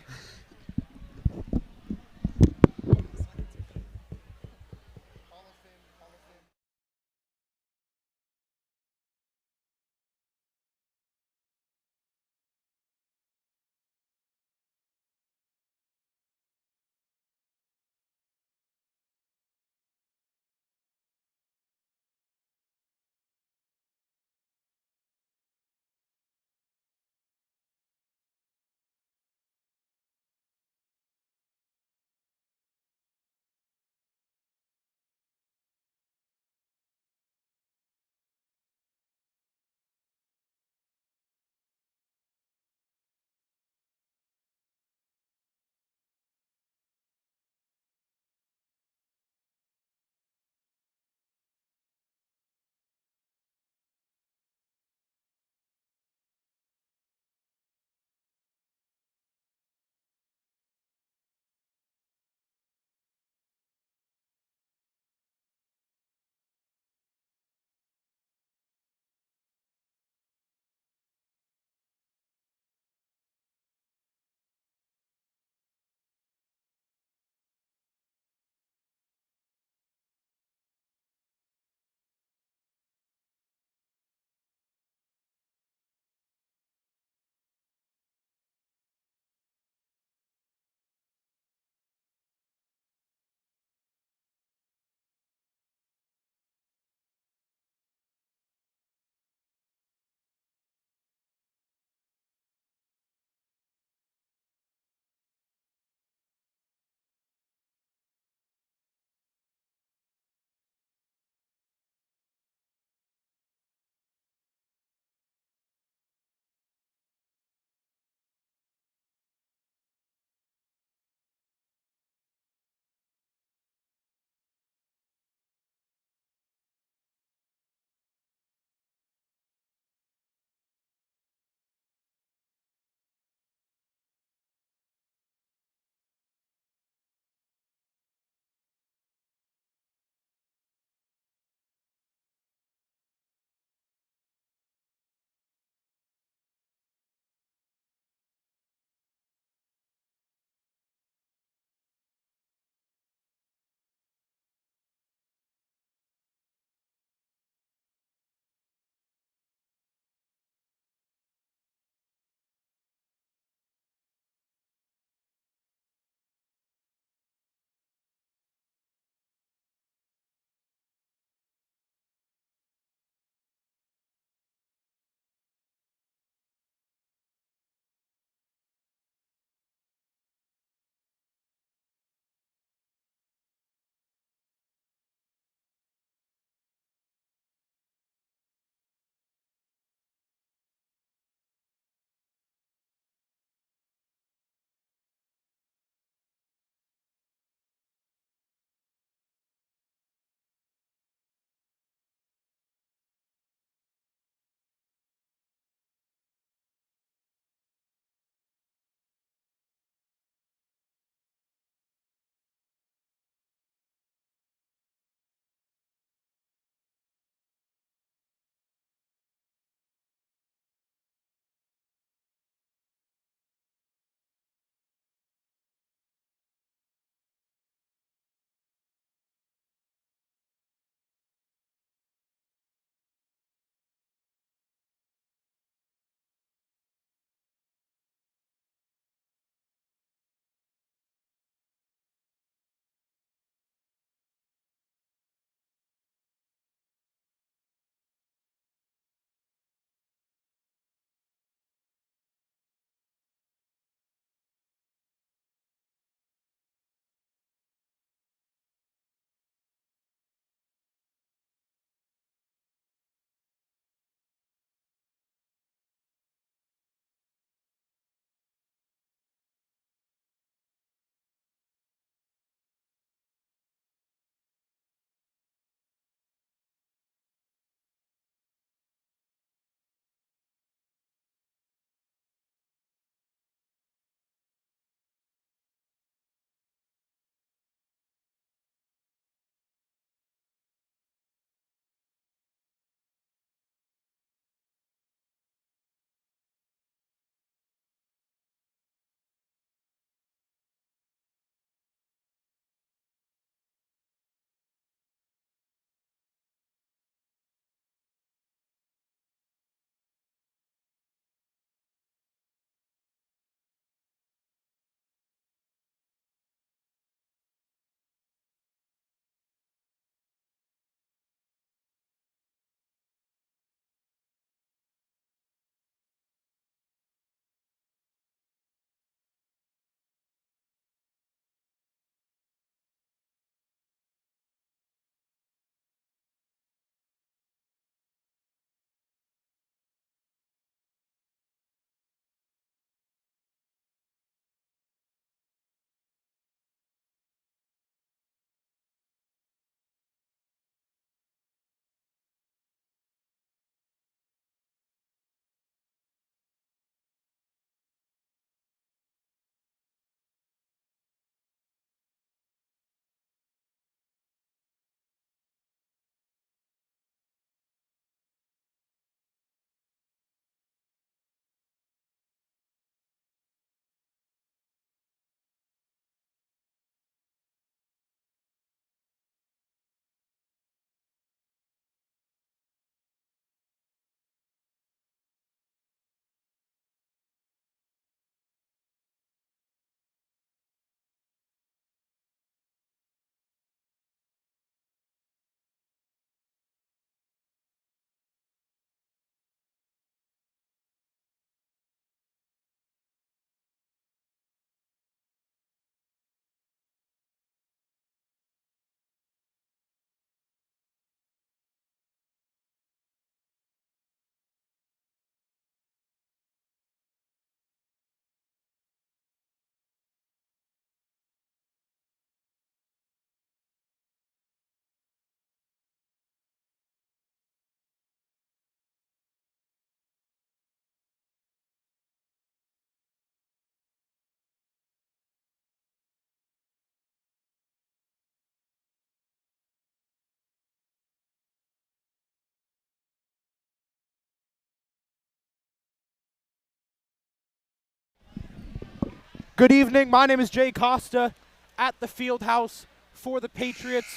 Good evening. My name is Jay Costa at the field house for the Patriots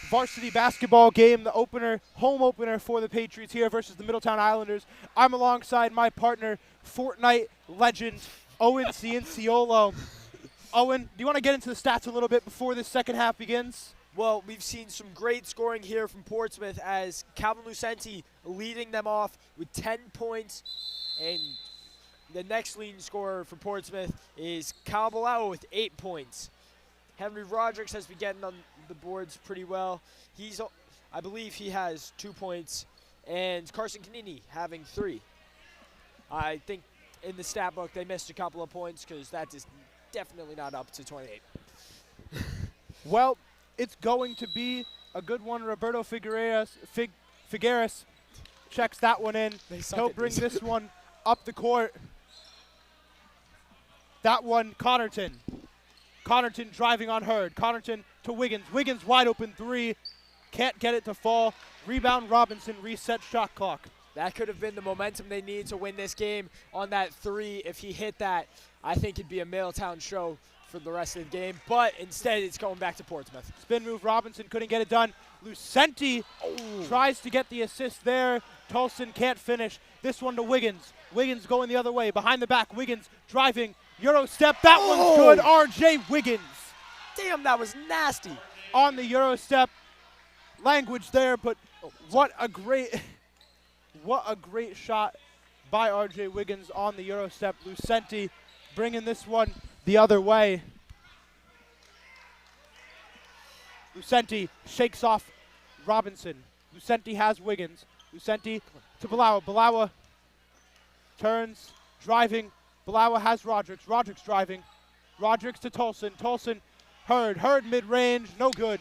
varsity basketball game, the opener, home opener for the Patriots here versus the Middletown Islanders. I'm alongside my partner, Fortnite legend, Owen Cianciolo. Owen, do you want to get into the stats a little bit before this second half begins? Well, we've seen some great scoring here from Portsmouth as Calvin Lucenti leading them off with 10 points. And the next leading scorer for Portsmouth is Kyle Bilao with 8 points. Henry Rodrigues has been getting on the boards pretty well. I believe he has 2 points. And Carson Canini having 3. I think in the stat book they missed a couple of points because that is definitely not up to 28. Well, it's going to be a good one. Roberto Figueres checks that one in. He'll bring this one up the court. That one, Connerton. Connerton driving on Hurd. Connerton to Wiggins. Wiggins wide open 3. Can't get it to fall. Rebound Robinson, reset shot clock. That could have been the momentum they need to win this game on that 3. If he hit that, I think it'd be a Middletown show for the rest of the game. But instead, it's going back to Portsmouth. Spin move, Robinson couldn't get it done. Lucenti tries to get the assist there. Tolson can't finish. This one to Wiggins. Wiggins going the other way. Behind the back, Wiggins driving. Euro step. That one's good. R.J. Wiggins. Damn, that was nasty. On the Euro step. Language there, but what a great shot by R.J. Wiggins on the Euro step. Lucenti bringing this one the other way. Lucenti shakes off Robinson. Lucenti has Wiggins. Lucenti to Bilao. Bilao turns, driving. Bilao has Rodrigues. Rodrigues driving. Rodrigues to Tolson. Tolson, Hurd. Hurd mid-range, no good.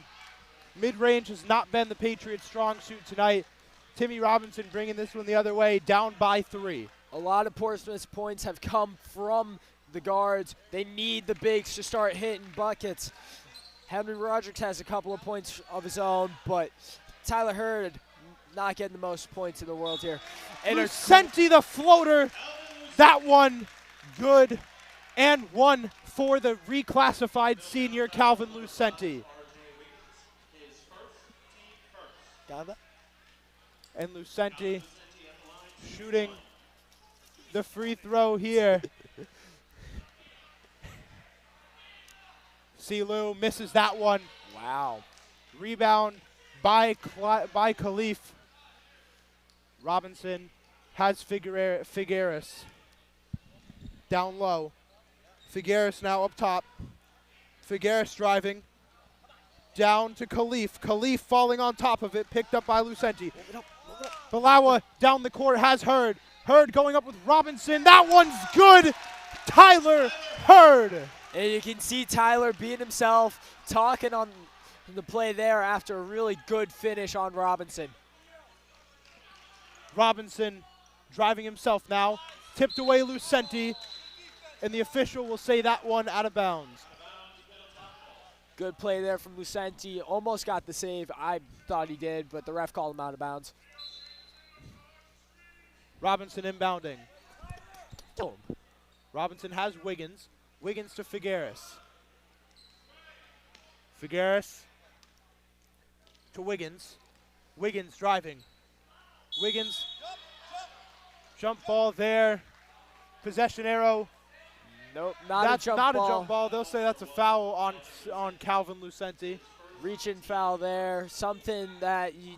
Mid-range has not been the Patriots' strong suit tonight. Timmy Robinson bringing this one the other way, down by 3. A lot of Portsmouth's points have come from the guards. They need the bigs to start hitting buckets. Henry Rodrigues has a couple of points of his own, but Tyler Hurd not getting the most points in the world here. And Lucenti the floater. That one good. And one for the reclassified senior Calvin Lucenti. Got that? And Lucenti shooting the free throw here. Silu misses that one. Wow. Rebound by Khalif. Robinson has Figueres down low. Figueres now up top. Figueres driving. Down to Khalif. Khalif falling on top of it, picked up by Lucenti. Bilao down the court has Hurd. Hurd going up with Robinson. That one's good. Tyler Hurd. And you can see Tyler being himself, talking on the play there after a really good finish on Robinson. Robinson driving himself now. Tipped away Lucenti. And the official will say that one out of bounds. Good play there from Lucenti. Almost got the save. I thought he did, but the ref called him out of bounds. Robinson inbounding. Boom. Robinson has Wiggins. Wiggins to Figueres. Figueres to Wiggins. Wiggins driving. Wiggins. Jump ball there. Possession arrow. Nope, That's not ball. a jump ball. They'll say that's a foul on Calvin Lucenti. Reaching foul there. Something that you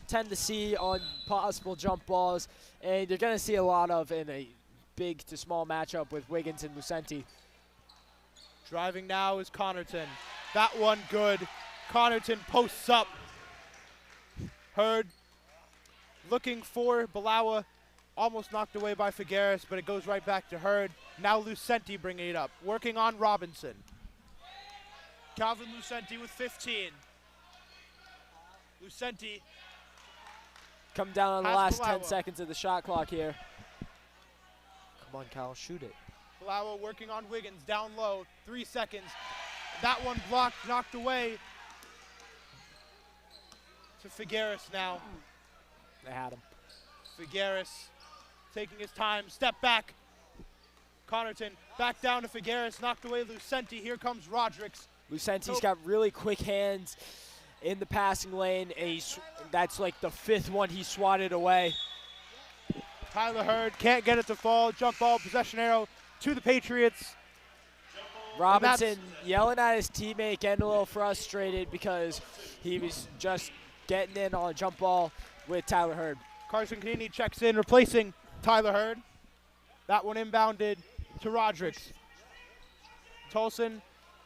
tend to see on possible jump balls, and you're going to see a lot of in a big to small matchup with Wiggins and Lucenti. Driving now is Connerton. That one good. Connerton posts up. Hurd looking for Bilao. Almost knocked away by Figueres, but it goes right back to Hurd. Now Lucenti bringing it up. Working on Robinson. Calvin Lucenti with 15. Lucenti. Come down on the last Bilao. 10 seconds of the shot clock here. Come on, Kyle, shoot it. Bilao working on Wiggins, down low, 3 seconds. That one blocked, knocked away. To Figueres now. They had him. Figueres taking his time, step back. Connaughton back down to Figueres, knocked away Lucenti. Here comes Rodrigues. Lucenti's got really quick hands in the passing lane, and that's like the 5th one he swatted away. Tyler Hurd can't get it to fall. Jump ball, possession arrow to the Patriots. Robinson yelling at his teammate, getting a little frustrated because he was just getting in on a jump ball with Tyler Hurd. Carson Canini checks in, replacing Tyler Hurd. That one inbounded to Rodrigues. Tolson,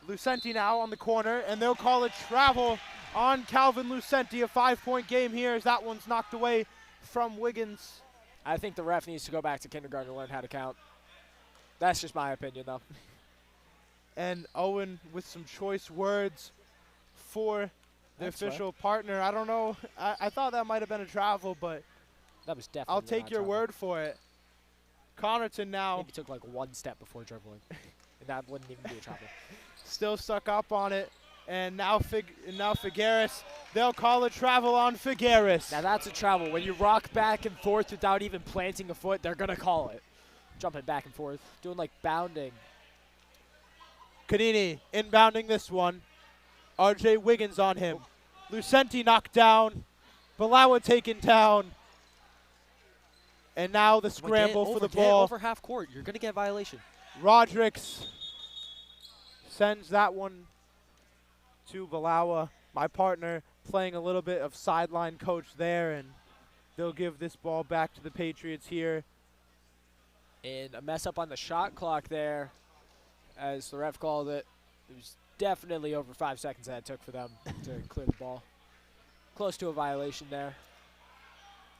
Lucenti now on the corner, and they'll call it travel on Calvin Lucenti. A 5-point game here as that one's knocked away from Wiggins. I think the ref needs to go back to kindergarten to learn how to count. That's just my opinion, though. And Owen with some choice words for the official partner. I don't know. I thought that might have been a travel, but that was definitely I'll take your word for it. Connaughton now. Maybe took like 1 step before dribbling. And that wouldn't even be a travel. Still stuck up on it. And now Figueres. They'll call a travel on Figueres. Now that's a travel. When you rock back and forth without even planting a foot, they're going to call it. Jumping back and forth. Doing like bounding. Canini inbounding this one. RJ Wiggins on him. Lucenti knocked down. Balawa taken down. And now the scramble for the ball. Over half court. You're going to get a violation. Rodrigues sends that one to Balawa. My partner playing a little bit of sideline coach there, and they'll give this ball back to the Patriots here. And a mess up on the shot clock there, as the ref called it. It was definitely over 5 seconds that it took for them to clear the ball. Close to a violation there.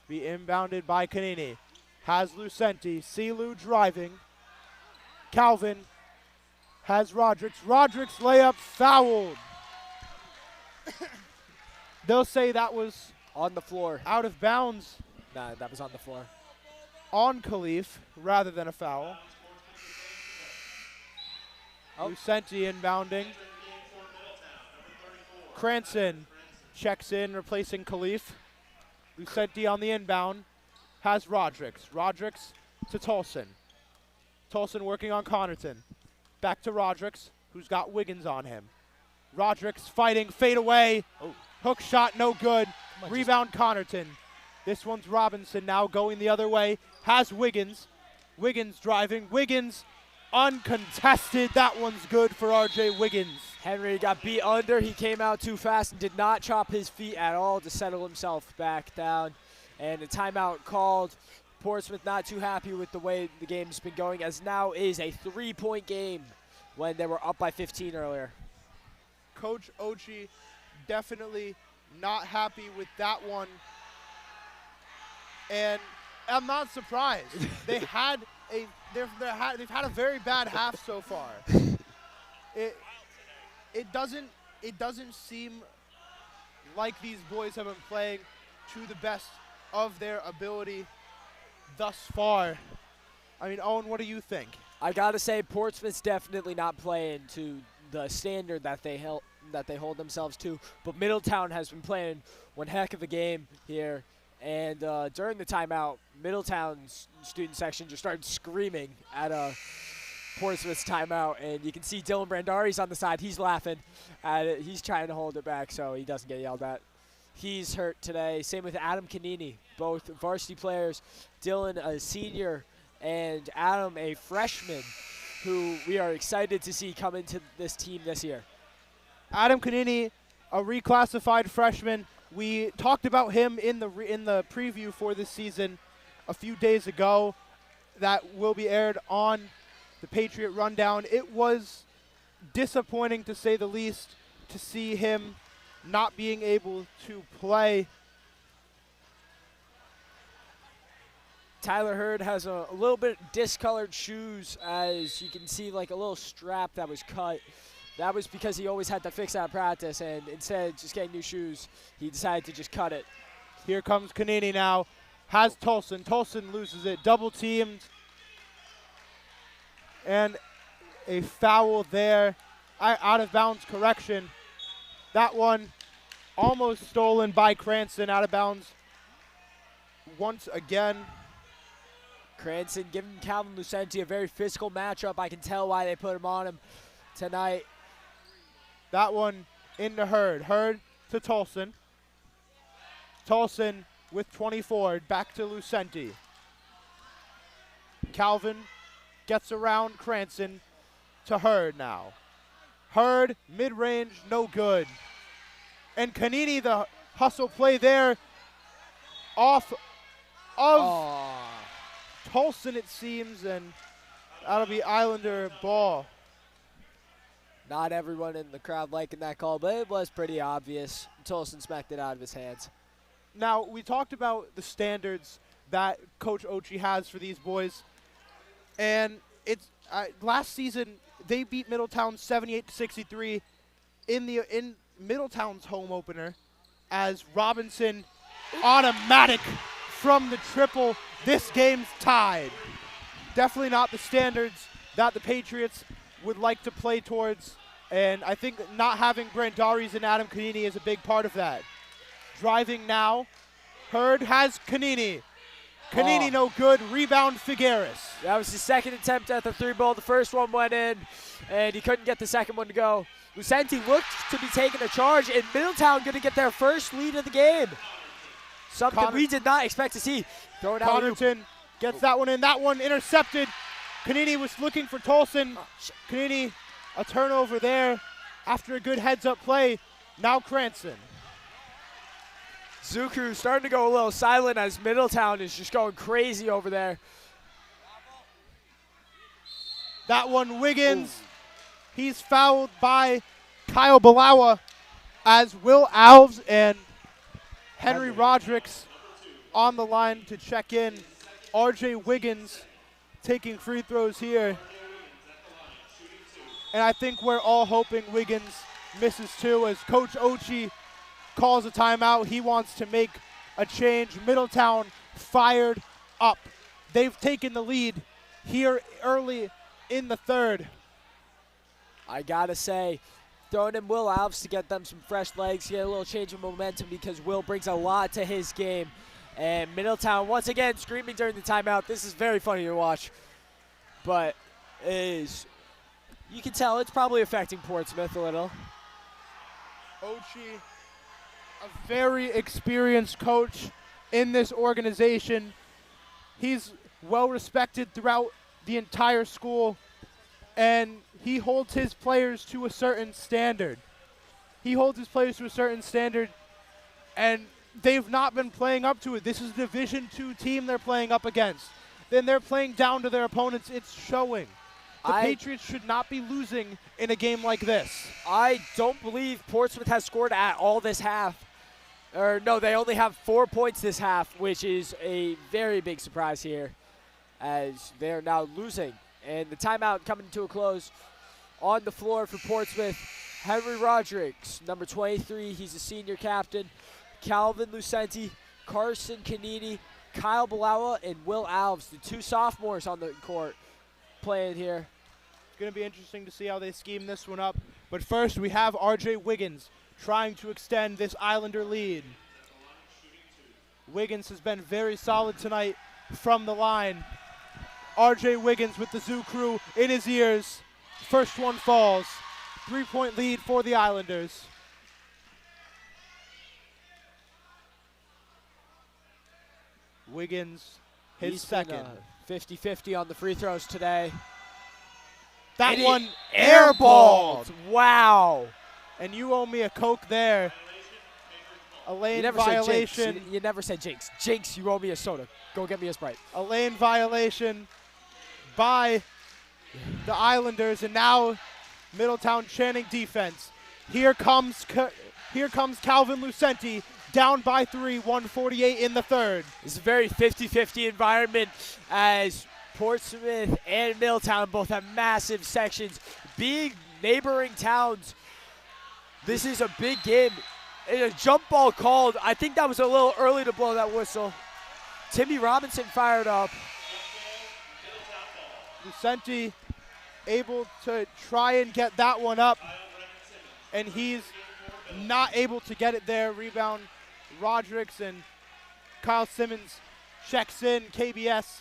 Be inbounded by Canini. Has Lucenti. Silu driving. Calvin has Rodrigues. Rodrigues layup fouled. They'll say that was on the floor. Out of bounds. Nah, that was on the floor. On Khalif rather than a foul. Lucenti inbounding. Cranston checks in, replacing Khalif. Lucenti on the inbound. Has Rodrigues. Rodrigues to Tolson. Tolson working on Connaughton. Back to Rodrigues, who's got Wiggins on him. Rodrigues fighting, fade away. Oh. Hook shot, no good. Rebound Connaughton. This one's Robinson now going the other way. Has Wiggins. Wiggins driving. Wiggins uncontested. That one's good for RJ Wiggins. Henry got beat under. He came out too fast and did not chop his feet at all to settle himself back down. And a timeout called. Portsmouth not too happy with the way the game's been going, as now is a 3-point game when they were up by 15 earlier. Coach Ochi definitely not happy with that one. And I'm not surprised. They've had a very bad half so far. It doesn't seem like these boys have been playing to the best of their ability thus far. I mean, Owen, what do you think? I gotta say, Portsmouth's definitely not playing to the standard that they hold themselves to. But Middletown has been playing one heck of a game here. And during the timeout, Middletown's student section just started screaming at Portsmouth's timeout. And you can see Dylan Brandari's on the side. He's laughing at it. He's trying to hold it back so he doesn't get yelled at. He's hurt today. Same with Adam Canini, both varsity players. Dylan, a senior, and Adam, a freshman, who we are excited to see come into this team this year. Adam Canini, a reclassified freshman. We talked about him in the preview for this season a few days ago. That will be aired on the Patriot Rundown. It was disappointing, to say the least, to see him not being able to play. Tyler Hurd has a little bit discolored shoes, as you can see, like a little strap that was cut. That was because he always had to fix that practice, and instead of just getting new shoes, he decided to just cut it. Here comes Canini now. Has Tolson. Tolson loses it. Double teamed. And a foul there. Out of bounds correction. That one almost stolen by Cranston. Out of bounds once again. Cranston giving Calvin Lucenti a very physical matchup. I can tell why they put him on him tonight. That one into Hurd. Hurd to Tolson. Tolson with 24. Back to Lucenti. Calvin gets around Cranston to Hurd now. Hurd, mid-range, no good. And Kanini, the hustle play there, off of Tolson, it seems, and that'll be Islander ball. Not everyone in the crowd liking that call, but it was pretty obvious. Tolson smacked it out of his hands. Now, we talked about the standards that Coach Ochi has for these boys, and it's last season they beat Middletown 78-63 in Middletown's home opener as Robinson automatic from the triple. This game's tied. Definitely not the standards that the Patriots would like to play towards, and I think not having Brandaris and Adam Kanini is a big part of that. Driving now, Hurd has Kanini. Kanini no good, rebound Figueres. That was his second attempt at the three ball. The first one went in, and he couldn't get the second one to go. Lucenti looked to be taking a charge, and Middletown going to get their first lead of the game. Something we did not expect to see. Throw it out. Connaughton gets that one in. That one intercepted. Kanini was looking for Tolson. Kanini, a turnover there after a good heads-up play. Now Cranston. Zuku starting to go a little silent as Middletown is just going crazy over there. That one, Wiggins. Ooh. He's fouled by Kyle Balawa as Will Alves and Henry Rodricks on the line to check in. RJ Wiggins taking free throws here. And I think we're all hoping Wiggins misses too as Coach Ochi calls a timeout. He wants to make a change. Middletown fired up. They've taken the lead here early in the third. I gotta say, throwing in Will Alves to get them some fresh legs, get a little change of momentum because Will brings a lot to his game. And Middletown once again screaming during the timeout. This is very funny to watch, but you can tell it's probably affecting Portsmouth a little. Ochi, a very experienced coach in this organization. He's well respected throughout the entire school, and he holds his players to a certain standard. And they've not been playing up to it. This is a Division II team they're playing up against. Then they're playing down to their opponents. It's showing. The Patriots should not be losing in a game like this. I don't believe Portsmouth has scored at all this half. Or no, they only have 4 points this half, which is a very big surprise here as they're now losing. And the timeout coming to a close. On the floor for Portsmouth, Henry Rodrigues, number 23. He's a senior captain. Calvin Lucenti, Carson Kanini, Kyle Balawa, and Will Alves, the two sophomores on the court playing here. It's going to be interesting to see how they scheme this one up. But first, we have RJ Wiggins trying to extend this Islander lead. Wiggins has been very solid tonight from the line. RJ Wiggins with the Zoo crew in his ears. First one falls. 3-point lead for the Islanders. Wiggins, his second. 50-50 on the free throws today. That one airballed. Wow. And you owe me a Coke there. A lane violation. You never said jinx. Jinx, you owe me a soda. Go get me a Sprite. A lane violation by the Islanders, and now Middletown chanting defense. Here comes Calvin Lucenti, down by 3, 1:48 in the third. It's a very 50-50 environment as Portsmouth and Middletown both have massive sections, big neighboring towns. This is a big game. And a jump ball called. I think that was a little early to blow that whistle. Timmy Robinson fired up. Lucenti able to try and get that one up, and he's not able to get it there. Rebound Rodrigues, and Kyle Simmons checks in. KBS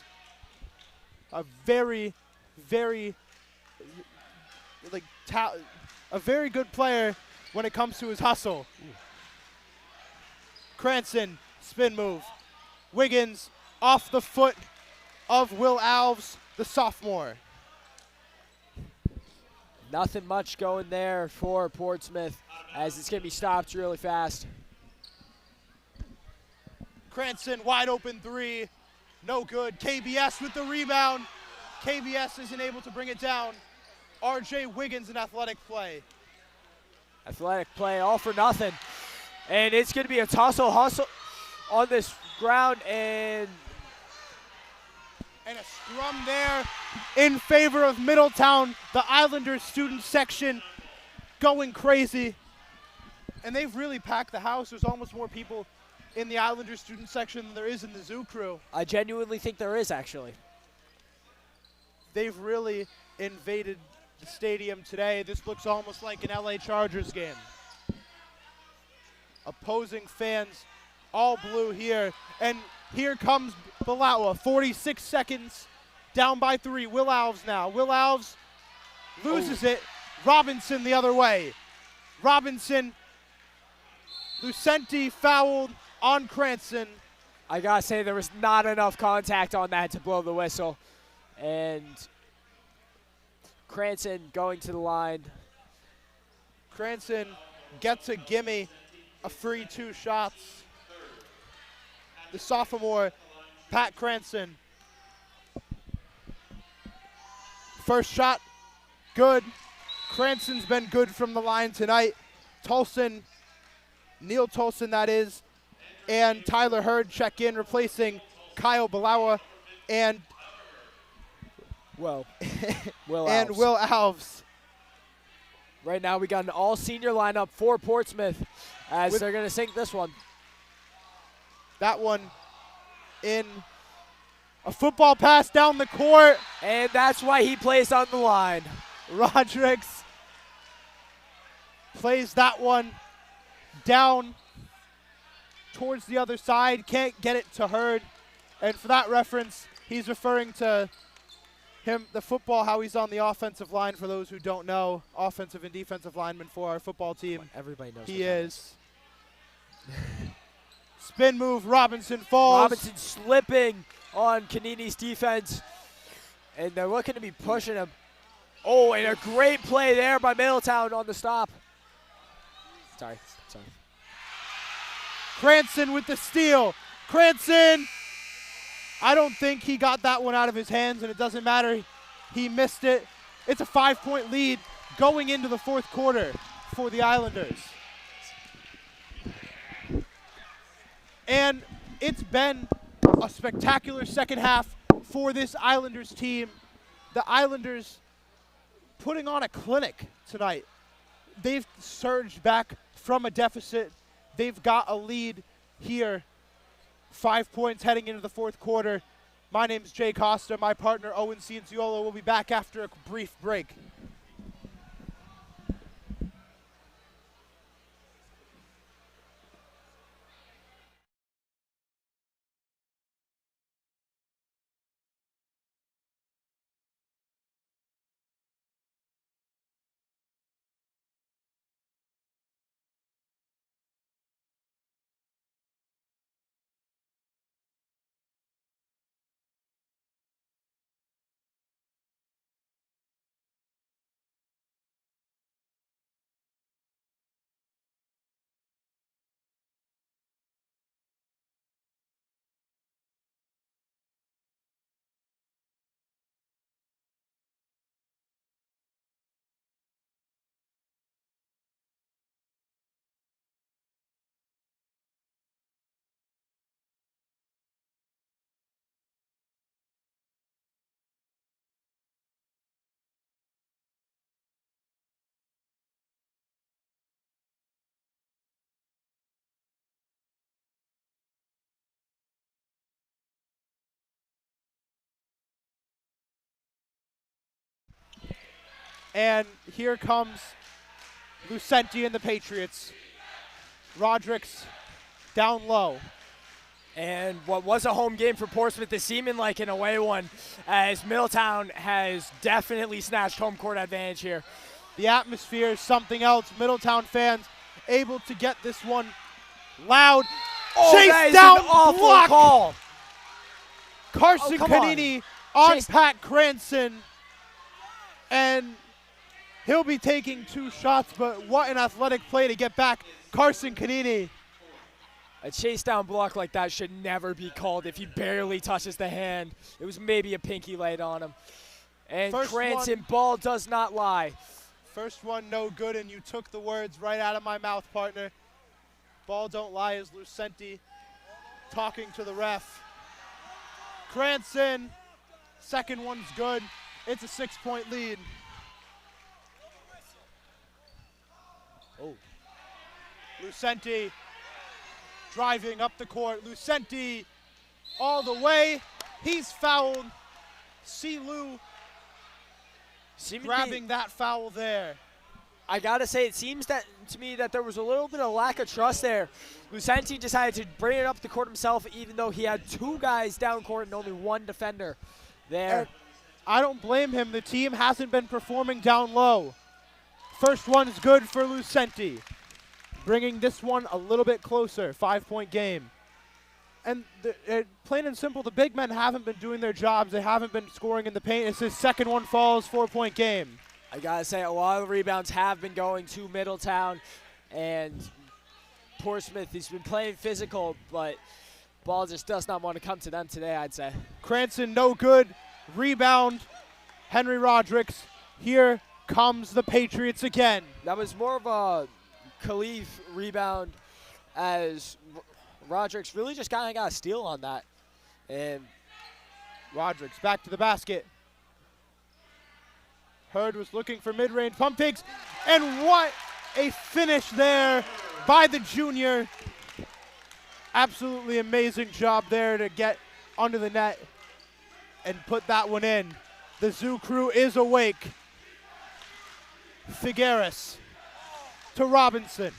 a very, very, a very good player when it comes to his hustle. Cranston, spin move. Wiggins off the foot of Will Alves, the sophomore. Nothing much going there for Portsmouth, as it's going to be stopped really fast. Cranston, wide open three. No good. KBS with the rebound. KBS isn't able to bring it down. RJ Wiggins, an athletic play. Athletic play, all for nothing. And it's going to be a tussle hustle on this ground, and a scrum there in favor of Middletown. The Islanders student section going crazy. And they've really packed the house. There's almost more people in the Islanders student section than there is in the Zoo Crew. I genuinely think there is, actually. They've really invaded the stadium today. This looks almost like an LA Chargers game. Opposing fans all blue here. And here comes Balawa, 46 seconds, down by 3. Will Alves now. Will Alves loses it. Robinson the other way. Robinson, Lucenti fouled on Cranston. I gotta say, there was not enough contact on that to blow the whistle. And Cranston going to the line. Cranston gets a gimme, a free 2 shots. The sophomore, Pat Cranston. First shot, good. Cranston's been good from the line tonight. Tolson, Neil Tolson that is, and Tyler Hurd check in, replacing Kyle Balawa and Will and Alves. Will Alves. Right now we got an all-senior lineup for Portsmouth as they're going to sink this one. That one in a football pass down the court. And that's why he plays on the line. Rodriguez plays that one down towards the other side. Can't get it to Hurd. And for that reference, he's referring to him, the football, how he's on the offensive line. For those who don't know, offensive and defensive lineman for our football team. Everybody knows he is. Spin move, Robinson falls. Robinson slipping on Canini's defense. And they're looking to be pushing him. Oh, and a great play there by Middletown on the stop. Sorry. Cranston with the steal. Cranston! I don't think he got that one out of his hands, and it doesn't matter. He missed it. It's a 5-point lead going into the fourth quarter for the Islanders. And it's been a spectacular second half for this Islanders team. The Islanders putting on a clinic tonight. They've surged back from a deficit. They've got a lead here. 5 points heading into the fourth quarter. My name's Jay Costa. My partner, Owen Cianciolo, will be back after a brief break. And here comes Lucenti and the Patriots. Rodriguez down low. And what was a home game for Portsmouth is seeming like an away one, as Middletown has definitely snatched home court advantage here. The atmosphere is something else. Middletown fans able to get this one loud. Chase that is down, an awful block. Call. Carson Canini on Chase. Pat Cranston. And he'll be taking 2 shots, but what an athletic play to get back Carson Canini. A chase down block like that should never be called if he barely touches the hand. It was maybe a pinky laid on him. And First Cranston, one. ball does not lie. First one, no good, and you took the words right out of my mouth, partner. Ball don't lie is Lucenti talking to the ref. Cranston, second one's good. It's a 6-point lead. Oh. Lucenti driving up the court. Lucenti all the way. He's fouled. Silu grabbing that foul there. I gotta say, it seems that to me that there was a little bit of lack of trust there. Lucenti decided to bring it up the court himself, even though he had 2 guys down court and only 1 defender there. And I don't blame him. The team hasn't been performing down low. First one's good for Lucenti, bringing this one a little bit closer. 5-point game. And plain and simple, the big men haven't been doing their jobs. They haven't been scoring in the paint. It's his second one falls, 4-point game. I gotta say, a lot of the rebounds have been going to Middletown, and Portsmouth, he's been playing physical, but ball just does not want to come to them today, I'd say. Cranston, no good. Rebound, Henry Rodrigues. Here comes the Patriots again. That was more of a Khalif rebound, as Rodrigues really just kind of got a steal on that. And Rodrigues back to the basket. Hurd was looking for mid-range pump fakes, and what a finish there by the junior. Absolutely amazing job there to get under the net and put that one in. The Zoo crew is awake. Figueres to Robinson.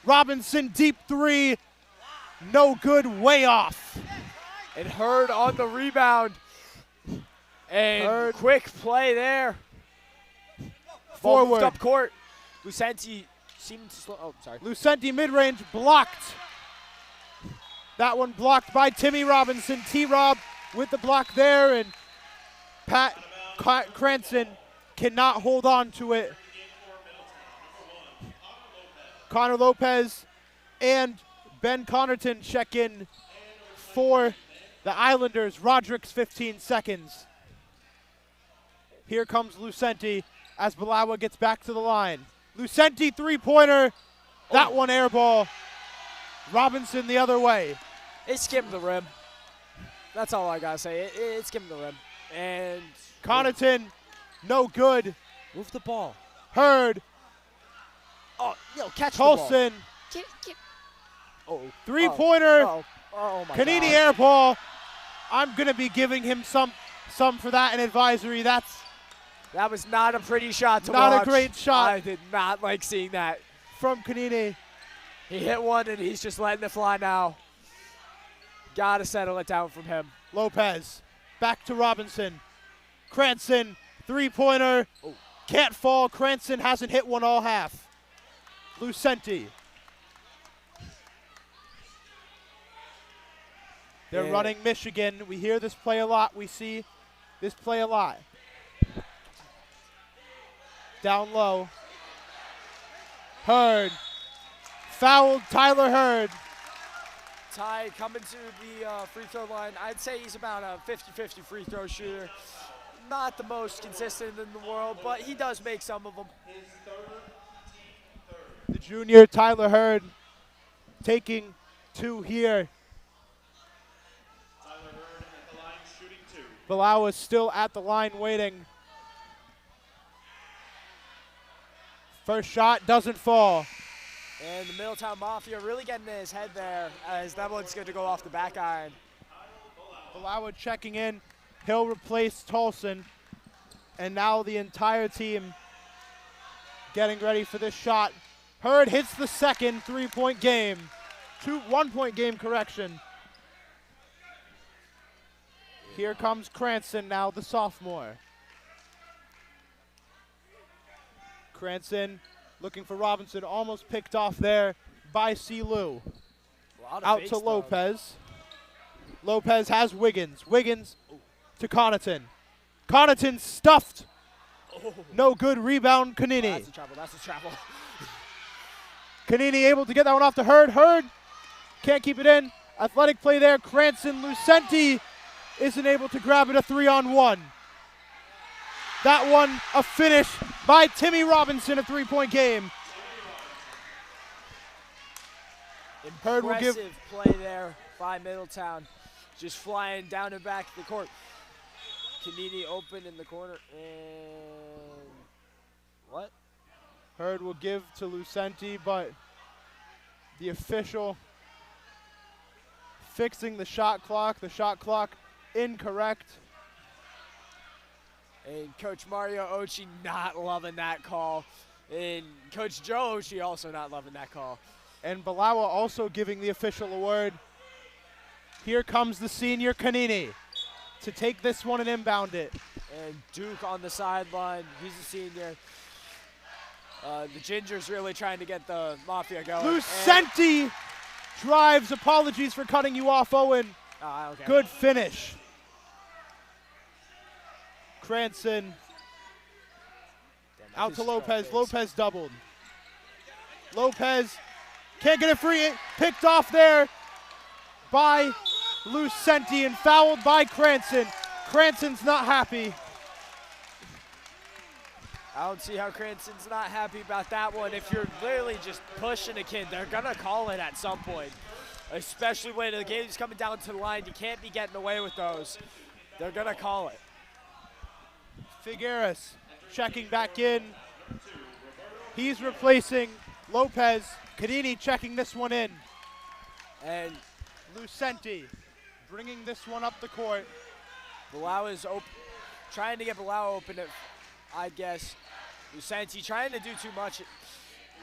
Robinson deep 3, no good, way off. And Hurd on the rebound. And Hurd. Quick play there. Forward. Ball moved up court. Lucenti seemed to slow. Oh, sorry. Lucenti mid-range blocked. That one blocked by Timmy Robinson. T-Rob with the block there, and Pat Cranston cannot hold on to it. Connor Lopez and Ben Connerton check in for the Islanders. Rodrigues 15 seconds. Here comes Lucenti as Balawa gets back to the line. Lucenti 3-pointer. That one air ball. Robinson the other way. It skimmed the rim. That's all I gotta say. It skimmed the rim. And Connerton, no good. move the ball. Hurd. Oh, catch Tolson. the ball. 3-pointer. Oh my Canini God. air ball. I'm gonna be giving him some for that in advisory. That was not a pretty shot to not watch. a great shot. I did not like seeing that. From Canini. He hit one and he's just letting it fly now. Gotta settle it down from him. Lopez. Back to Robinson. Cranston. 3-pointer. Can't fall. Cranston hasn't hit one all half. Lucenti. They're running Michigan. We hear this play a lot. We see this play a lot. Down low. Hurd. Fouled Tyler Hurd. Ty coming to the free throw line. I'd say he's about a 50-50 free throw shooter. Not the most consistent in the world, but he does make some of them. The junior Tyler Hurd taking 2 here. Tyler Hurd at the line shooting 2. Bilal is still at the line waiting. First shot doesn't fall. And the Middletown Mafia really getting in his head there, as that one's going to go off the back iron. Bilal checking in. He'll replace Tolson. And now the entire team getting ready for this shot. Hurd hits the second 3-point game. 1-point game correction Here comes Cranston now, the sophomore. Cranston looking for Robinson, almost picked off there by Lou. Out to Lopez. Lopez has Wiggins. Wiggins to Connaughton. Connaughton stuffed. Oh. No good rebound, Kanini. Oh, that's a travel. That's a travel. Kanini able to get that one off to Hurd. Hurd can't keep it in. Athletic play there. Cranston. Lucenti isn't able to grab it, a 3-on-1. That one a finish by Timmy Robinson, a 3-point game. Hurd will give Impressive play there by Middletown. Just flying down and back the court. Kanini open in the corner, and what? Hurd will give to Lucenti, but the official fixing the shot clock. The shot clock incorrect. And Coach Mario Ochi not loving that call. And Coach Joe Ochi also not loving that call. And Balawa also giving the official a word. Here comes the senior Kanini to take this one and inbound it. And Duke on the sideline. He's a senior. The Ginger's really trying to get the Mafia going. Lucenti drives. Apologies for cutting you off, Owen. Okay. Good finish. Cranston out to Lopez. Lopez doubled. Lopez can't get it free. Picked off there by Lucenti and fouled by Cranston. Cranston's not happy. I don't see how Cranston's not happy about that one. If you're literally just pushing a kid, they're going to call it at some point. Especially when the game's coming down to the line. You can't be getting away with those. They're going to call it. Figueres checking back in. He's replacing Lopez. Kanini checking this one in. And Lucenti bringing this one up the court. Bilal is trying to get Bilal open, I guess. Lucenti trying to do too much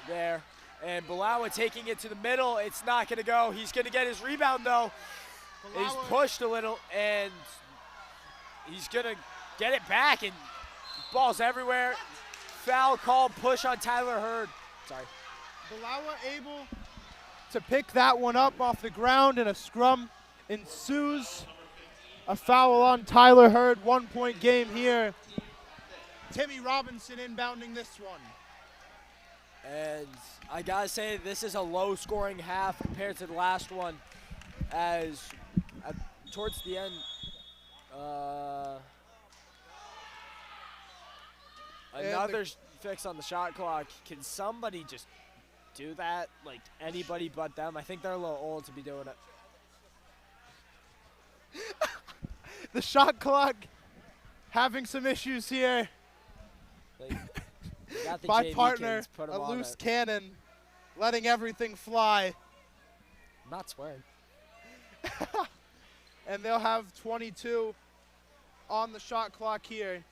there. And Bilal taking it to the middle. It's not going to go. He's going to get his rebound, though. He's pushed a little, and he's going to get it back, and ball's everywhere. Foul call, push on Tyler Hurd. Sorry. Balawa able to pick that one up off the ground, and a scrum ensues. A foul on Tyler Hurd, 1-point game here. Timmy Robinson inbounding this one. And I gotta say, this is a low-scoring half compared to the last one, as towards the end, another fix on the shot clock. Can somebody just do that? Like, anybody but them? I think they're a little old to be doing it. The shot clock having some issues here. My JV partner, kids, put 'em a on loose it. cannon, letting everything fly. I'm not swearing. And they'll have 22 on the shot clock here.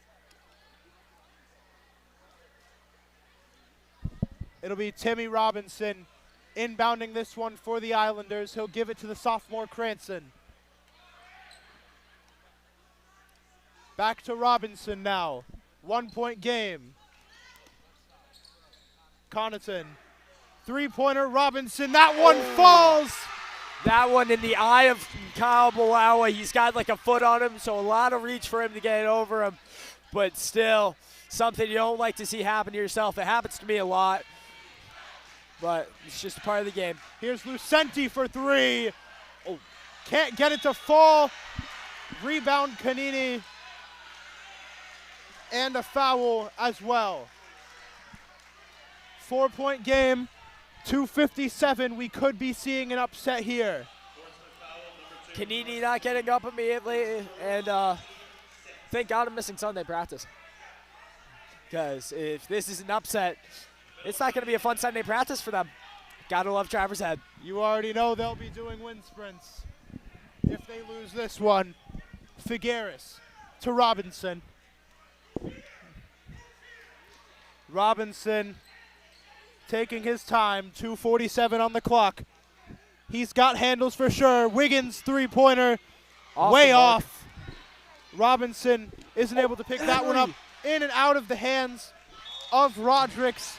It'll be Timmy Robinson inbounding this one for the Islanders. He'll give it to the sophomore Cranston. Back to Robinson now. 1-point game. Connaughton. Three-pointer, Robinson. That one falls. That one in the eye of Kyle Balawa. He's got like a foot on him, so a lot of reach for him to get it over him. But still, something you don't like to see happen to yourself. It happens to me a lot. But it's just a part of the game. Here's Lucenti for three. Oh, can't get it to fall. Rebound, Kanini. And a foul as well. 4-point game, 2:57. We could be seeing an upset here. Kanini not getting up immediately, and thank God I'm missing Sunday practice. Because if this is an upset, it's not going to be a fun Sunday practice for them. Gotta love Traverse Head. You already know they'll be doing wind sprints if they lose this one. Figueres to Robinson. Robinson taking his time, 2:47 on the clock. He's got handles for sure. Wiggins three-pointer, way off. Robinson isn't able to pick that one up. In and out of the hands of Rodricks.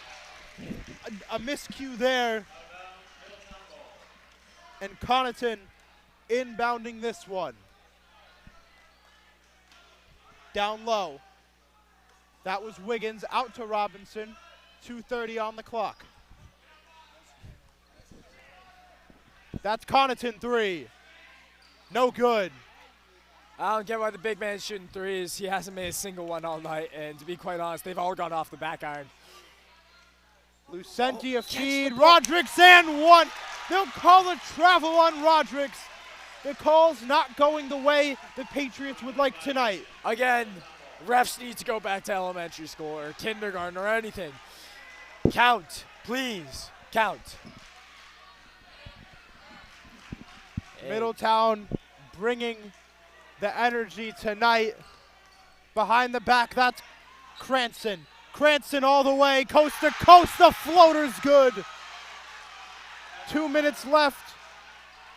A miscue there. And Connaughton inbounding this one. Down low. That was Wiggins out to Robinson. 2:30 on the clock. That's Connaughton 3. No good. I don't get why the big man's shooting threes. He hasn't made a single one all night, and to be quite honest, they've all gone off the back iron. Lucenti a feed. Rodricks and one. They'll call a travel on Rodricks. The call's not going the way the Patriots would like tonight. Again, refs need to go back to elementary school or kindergarten or anything. Count, please, count. Middletown bringing the energy tonight. Behind the back, that's Cranston. Cranston all the way, coast to coast, the floater's good. 2 minutes left.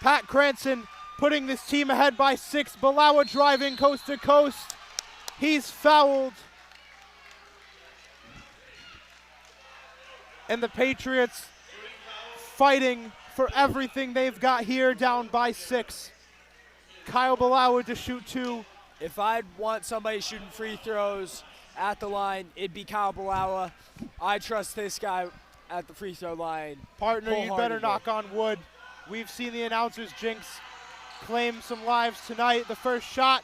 Pat Cranston putting this team ahead by 6. Balawa driving coast to coast. He's fouled. And the Patriots fighting for everything they've got here, down by 6. Kyle Balawa to shoot 2. If I'd want somebody shooting free throws at the line, it'd be Kyle Balawa. I trust this guy at the free throw line. Partner, you better knock on wood. We've seen the announcers jinx claim some lives tonight. The first shot,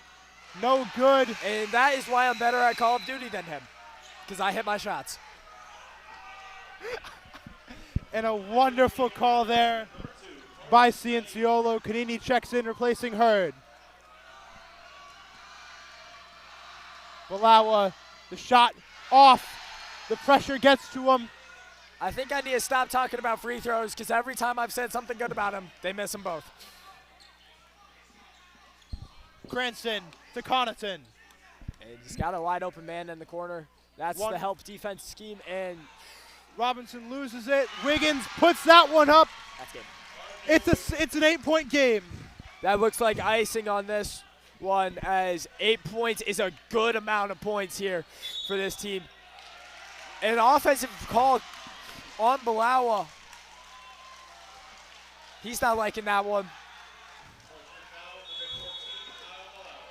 no good. And that is why I'm better at Call of Duty than him, because I hit my shots. And a wonderful call there by Cianciolo. Canini checks in, replacing Hurd. Balawa, the shot off. The pressure gets to him. I think I need to stop talking about free throws, because every time I've said something good about him, they miss them both. Cranston to Connaughton. And he's got a wide open man in the corner. That's the help defense scheme, and Robinson loses it. Wiggins puts that one up. that's good. It's an 8-point game. That looks like icing on this one, as 8 points is a good amount of points here for this team. And an offensive call on Balawa. He's not liking that one.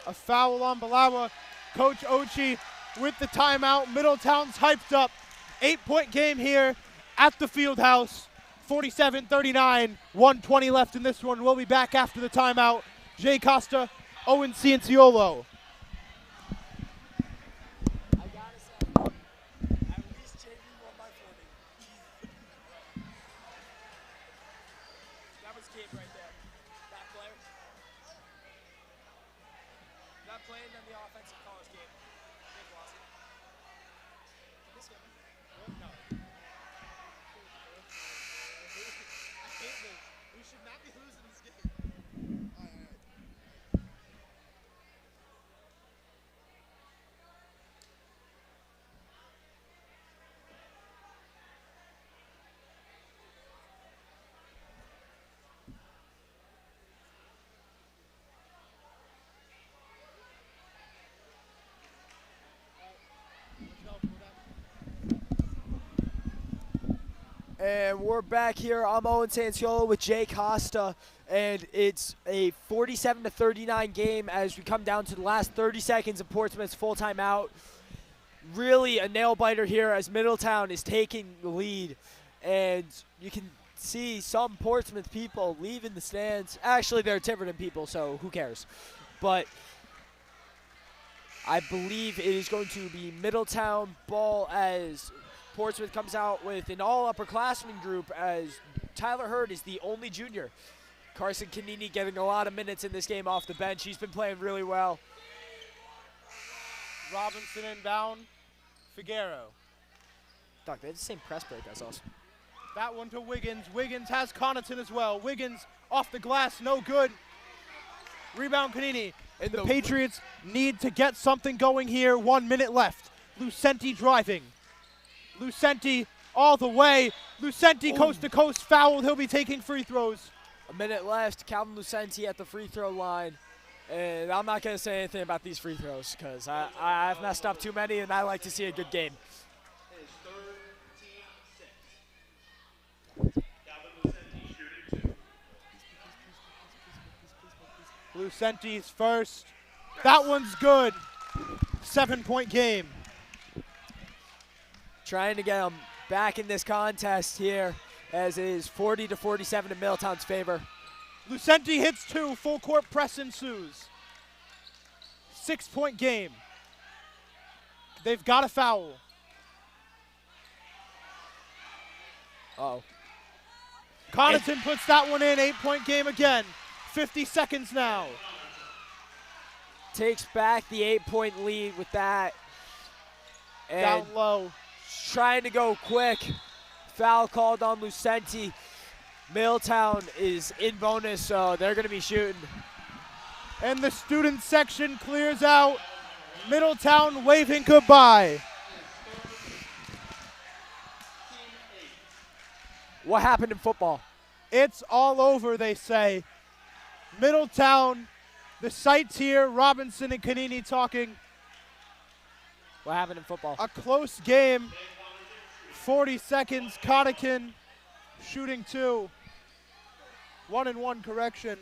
A foul on Balawa. Coach Ochi with the timeout. Middletown's hyped up. 8-point game here at the Fieldhouse. 47-39, 1:20 left in this one. We'll be back after the timeout. Jay Costa, Owen Cianciolo. I gotta say, at least JV won by 40. That was kid right there. That player. Not playing on the offensive college game. Big loss. This game. No. We should not be losing this game. All right. And we're back here. I'm Owen Cianciolo with Jay Costa, and it's a 47-39 game as we come down to the last 30 seconds of Portsmouth's full timeout. Really a nail-biter here as Middletown is taking the lead, and you can see some Portsmouth people leaving the stands. Actually, they're Tiverton people, so who cares? But I believe it is going to be Middletown ball as Portsmouth comes out with an all-upperclassmen group, as Tyler Hurd is the only junior. Carson Canini getting a lot of minutes in this game off the bench. He's been playing really well. Robinson inbound. Figueroa. Doc, they have the same press break as us. That one to Wiggins. Wiggins has Connaughton as well. Wiggins off the glass, no good. Rebound Canini. And the Patriots need to get something going here. 1 minute left. Lucenti driving. Lucenti all the way. Lucenti coast to coast fouled. He'll be taking free throws. A minute left. Calvin Lucenti at the free throw line. And I'm not going to say anything about these free throws because I've messed up too many, and I like to see a good game. His third team 6. Calvin Lucenti shooting 2. Lucenti's first. That one's good. 7-point game. Trying to get them back in this contest here as it is 40-47 in Middletown's favor. Lucenti hits 2. Full court press ensues. 6-point game. They've got a foul. Uh-oh. Connaughton puts that one in. 8-point game again. 50 seconds now. Takes back the 8-point lead with that. And Down low. trying to go quick. Foul called on Lucenti. Middletown is in bonus, so they're going to be shooting. And the student section clears out. Middletown waving goodbye. What happened in football? It's all over, they say. Middletown, the sights here, Robinson and Canini talking. What happened in football? A close game. 40 seconds, Connaughton shooting 2. 1-1 correction.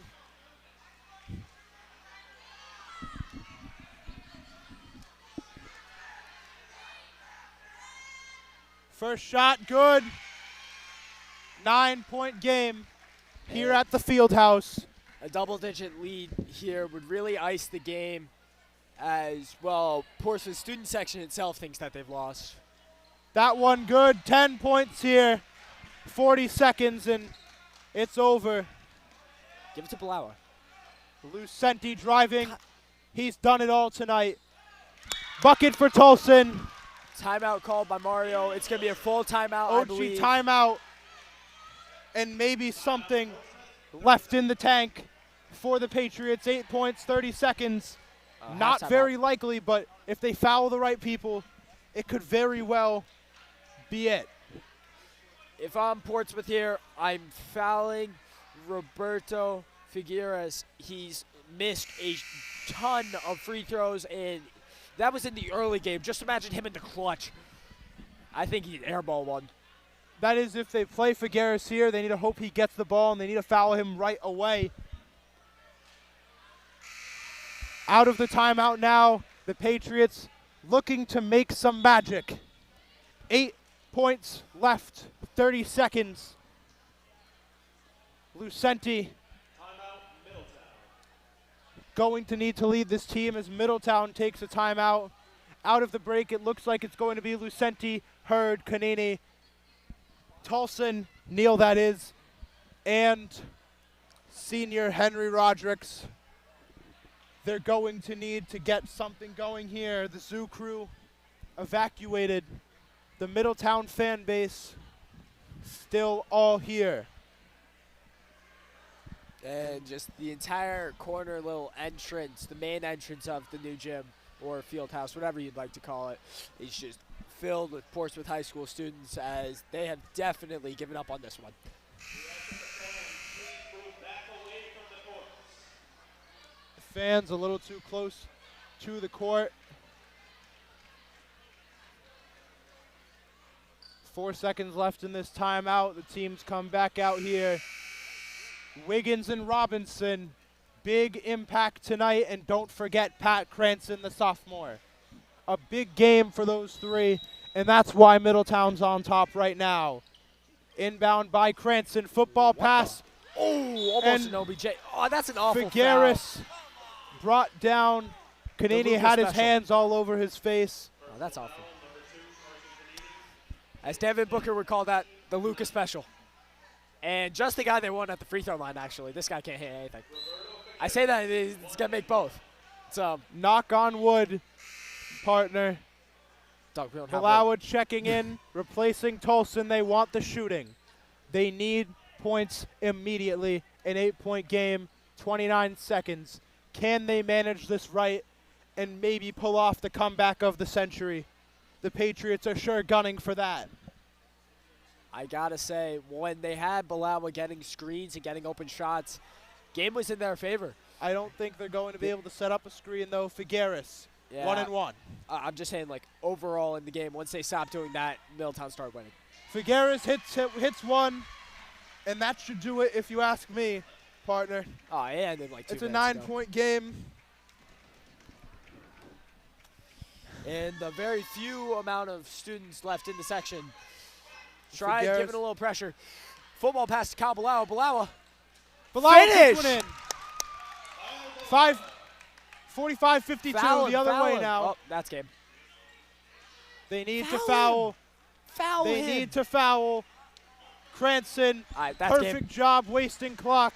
First shot, good. 9-point game here at the Fieldhouse. A double-digit lead here would really ice the game as, well, Portsmouth student section itself thinks that they've lost. That one good. 10 points here. 40 seconds and it's over. Give it to Blower. Lucenti driving. He's done it all tonight. Bucket for Tolson. Timeout called by Mario. It's going to be a full timeout, I OG believe. timeout. And maybe something left in the tank for the Patriots. 8 points, 30 seconds. Not half very timeout. likely, but if they foul the right people, it could very well be it. If I'm Portsmouth here, I'm fouling Roberto Figueres. He's missed a ton of free throws, and that was in the early game. Just imagine him in the clutch. I think he'd airball one. That is, if they play Figueres here, they need to hope he gets the ball, and they need to foul him right away. Out of the timeout now, the Patriots looking to make some magic. 8 points left, 30 seconds. Lucenti Timeout, Middletown. going to need to lead this team as Middletown takes a timeout. Out of the break, it looks like it's going to be Lucenti, Hurd, Canini, Tolson, Neal that is, and senior Henry Rodericks. They're going to need to get something going here. The zoo crew evacuated. The Middletown fan base still all here. And just the entire corner little entrance, the main entrance of the new gym or field house, whatever you'd like to call it, is just filled with Portsmouth High School students as they have definitely given up on this one. Fans a little too close to the court. 4 seconds left in this timeout. The teams come back out here. Wiggins and Robinson, big impact tonight, and don't forget Pat Cranston, the sophomore. A big game for those three, and that's why Middletown's on top right now. Inbound by Cranston, football pass. Oh, almost And an OBJ. Oh, that's an awful Figueres brought down. Canini Luka had his special. hands all over his face. foul. Oh, that's awful. As Devin Booker would call that, the Luka special. And just the guy they want at the free throw line, actually. This guy can't hit anything. I say that, it's going to make both. So, Knock on wood, partner. Doug, we don't have Balawa checking in, replacing Tolson. They want the shooting. They need points immediately. An 8-point game, 29 seconds. Can they manage this right and maybe pull off the comeback of the century? The Patriots are sure gunning for that. I gotta say, when they had Balawa getting screens and getting open shots, game was in their favor. I don't think they're going to be able to set up a screen, though. Figueres, 1-1. I'm just saying, like, overall in the game, once they stop doing that, Middletown start winning. Figueres hits one, and that should do it if you ask me, partner. Oh, yeah, and then like 2 It's a minutes ago. 9-point game. And the very few amount of students left in the section. Try Figueres. giving a little pressure. Football pass to Kyle Balawa. Balawa. Bilal Finish! puts one in. 45-52 Foul the other him, foul way him. now. Oh, that's game. They need to Foul foul. Foul They him. need to foul. Cranston, All right, that's perfect game. job wasting clock.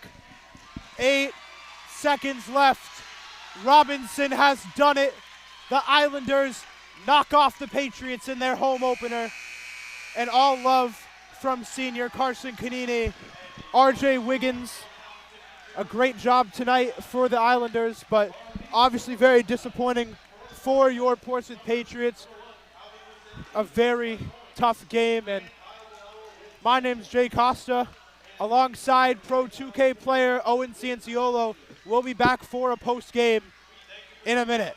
8 seconds left. Robinson has done it. The Islanders knock off the Patriots in their home opener. And all love from senior Carson Canini, RJ Wiggins. A great job tonight for the Islanders, but obviously very disappointing for your Portsmouth Patriots. A very tough game, and my name's Jay Costa. Alongside Pro 2K player Owen Cianciolo, we'll be back for a post game in a minute.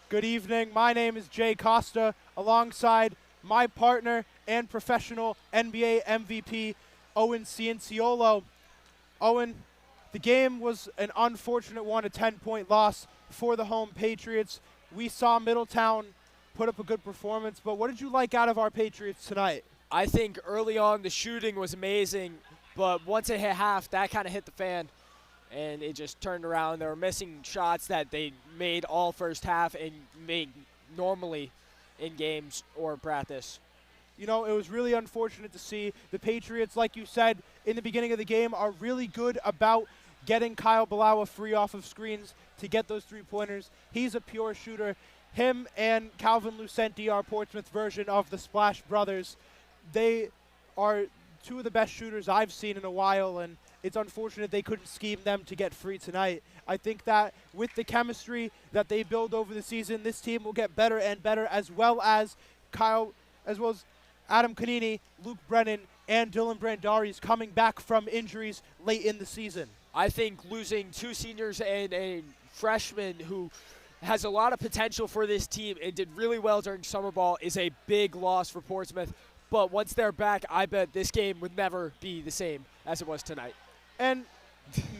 Good evening. My name is Jay Costa, alongside my partner and professional NBA MVP, Owen Cianciolo. Owen, the game was an unfortunate one, a 10-point loss for the home Patriots. We saw Middletown put up a good performance, but what did you like out of our Patriots tonight? I think early on the shooting was amazing, but once it hit half, that kind of hit the fan, and it just turned around. They were missing shots that they made all first half and made normally in games or practice. You know, it was really unfortunate to see. The Patriots, like you said in the beginning of the game, are really good about getting Kyle Balawa free off of screens to get those three-pointers. He's a pure shooter. Him and Calvin Lucenti are Portsmouth version of the Splash Brothers. They are two of the best shooters I've seen in a while, and it's unfortunate they couldn't scheme them to get free tonight. I think that with the chemistry that they build over the season, this team will get better and better, as well as Adam Canini, Luke Brennan, and Dylan Brandari's coming back from injuries late in the season. I think losing two seniors and a freshman who has a lot of potential for this team and did really well during summer ball is a big loss for Portsmouth. But once they're back, I bet this game would never be the same as it was tonight. And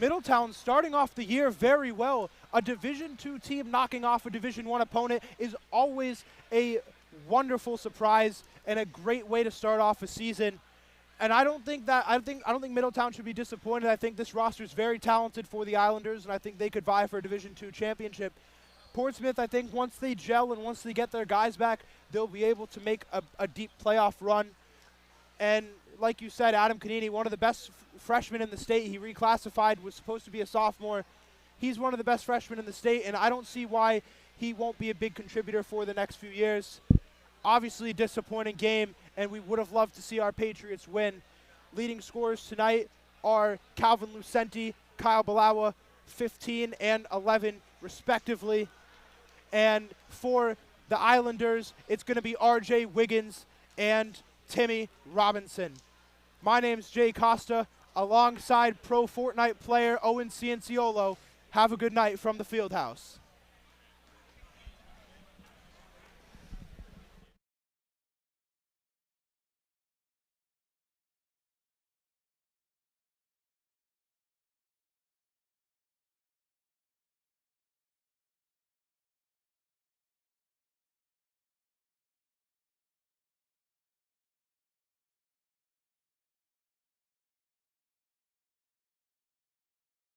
Middletown starting off the year very well. A Division II team knocking off a Division I opponent is always a wonderful surprise and a great way to start off a season. And I don't think Middletown should be disappointed. I think this roster is very talented for the Islanders, and I think they could vie for a Division II championship. Portsmouth, I think once they gel and once they get their guys back, they'll be able to make a deep playoff run. And like you said, Adam Canini, one of the best freshmen in the state. He reclassified, was supposed to be a sophomore. He's one of the best freshmen in the state, and I don't see why he won't be a big contributor for the next few years. Obviously, disappointing game, and we would have loved to see our Patriots win. Leading scorers tonight are Calvin Lucenti, Kyle Balawa, 15 and 11 respectively. And for the Islanders, it's going to be RJ Wiggins and Timmy Robinson. My name's Jay Costa, alongside pro Fortnite player Owen Cianciolo. Have a good night from the Fieldhouse.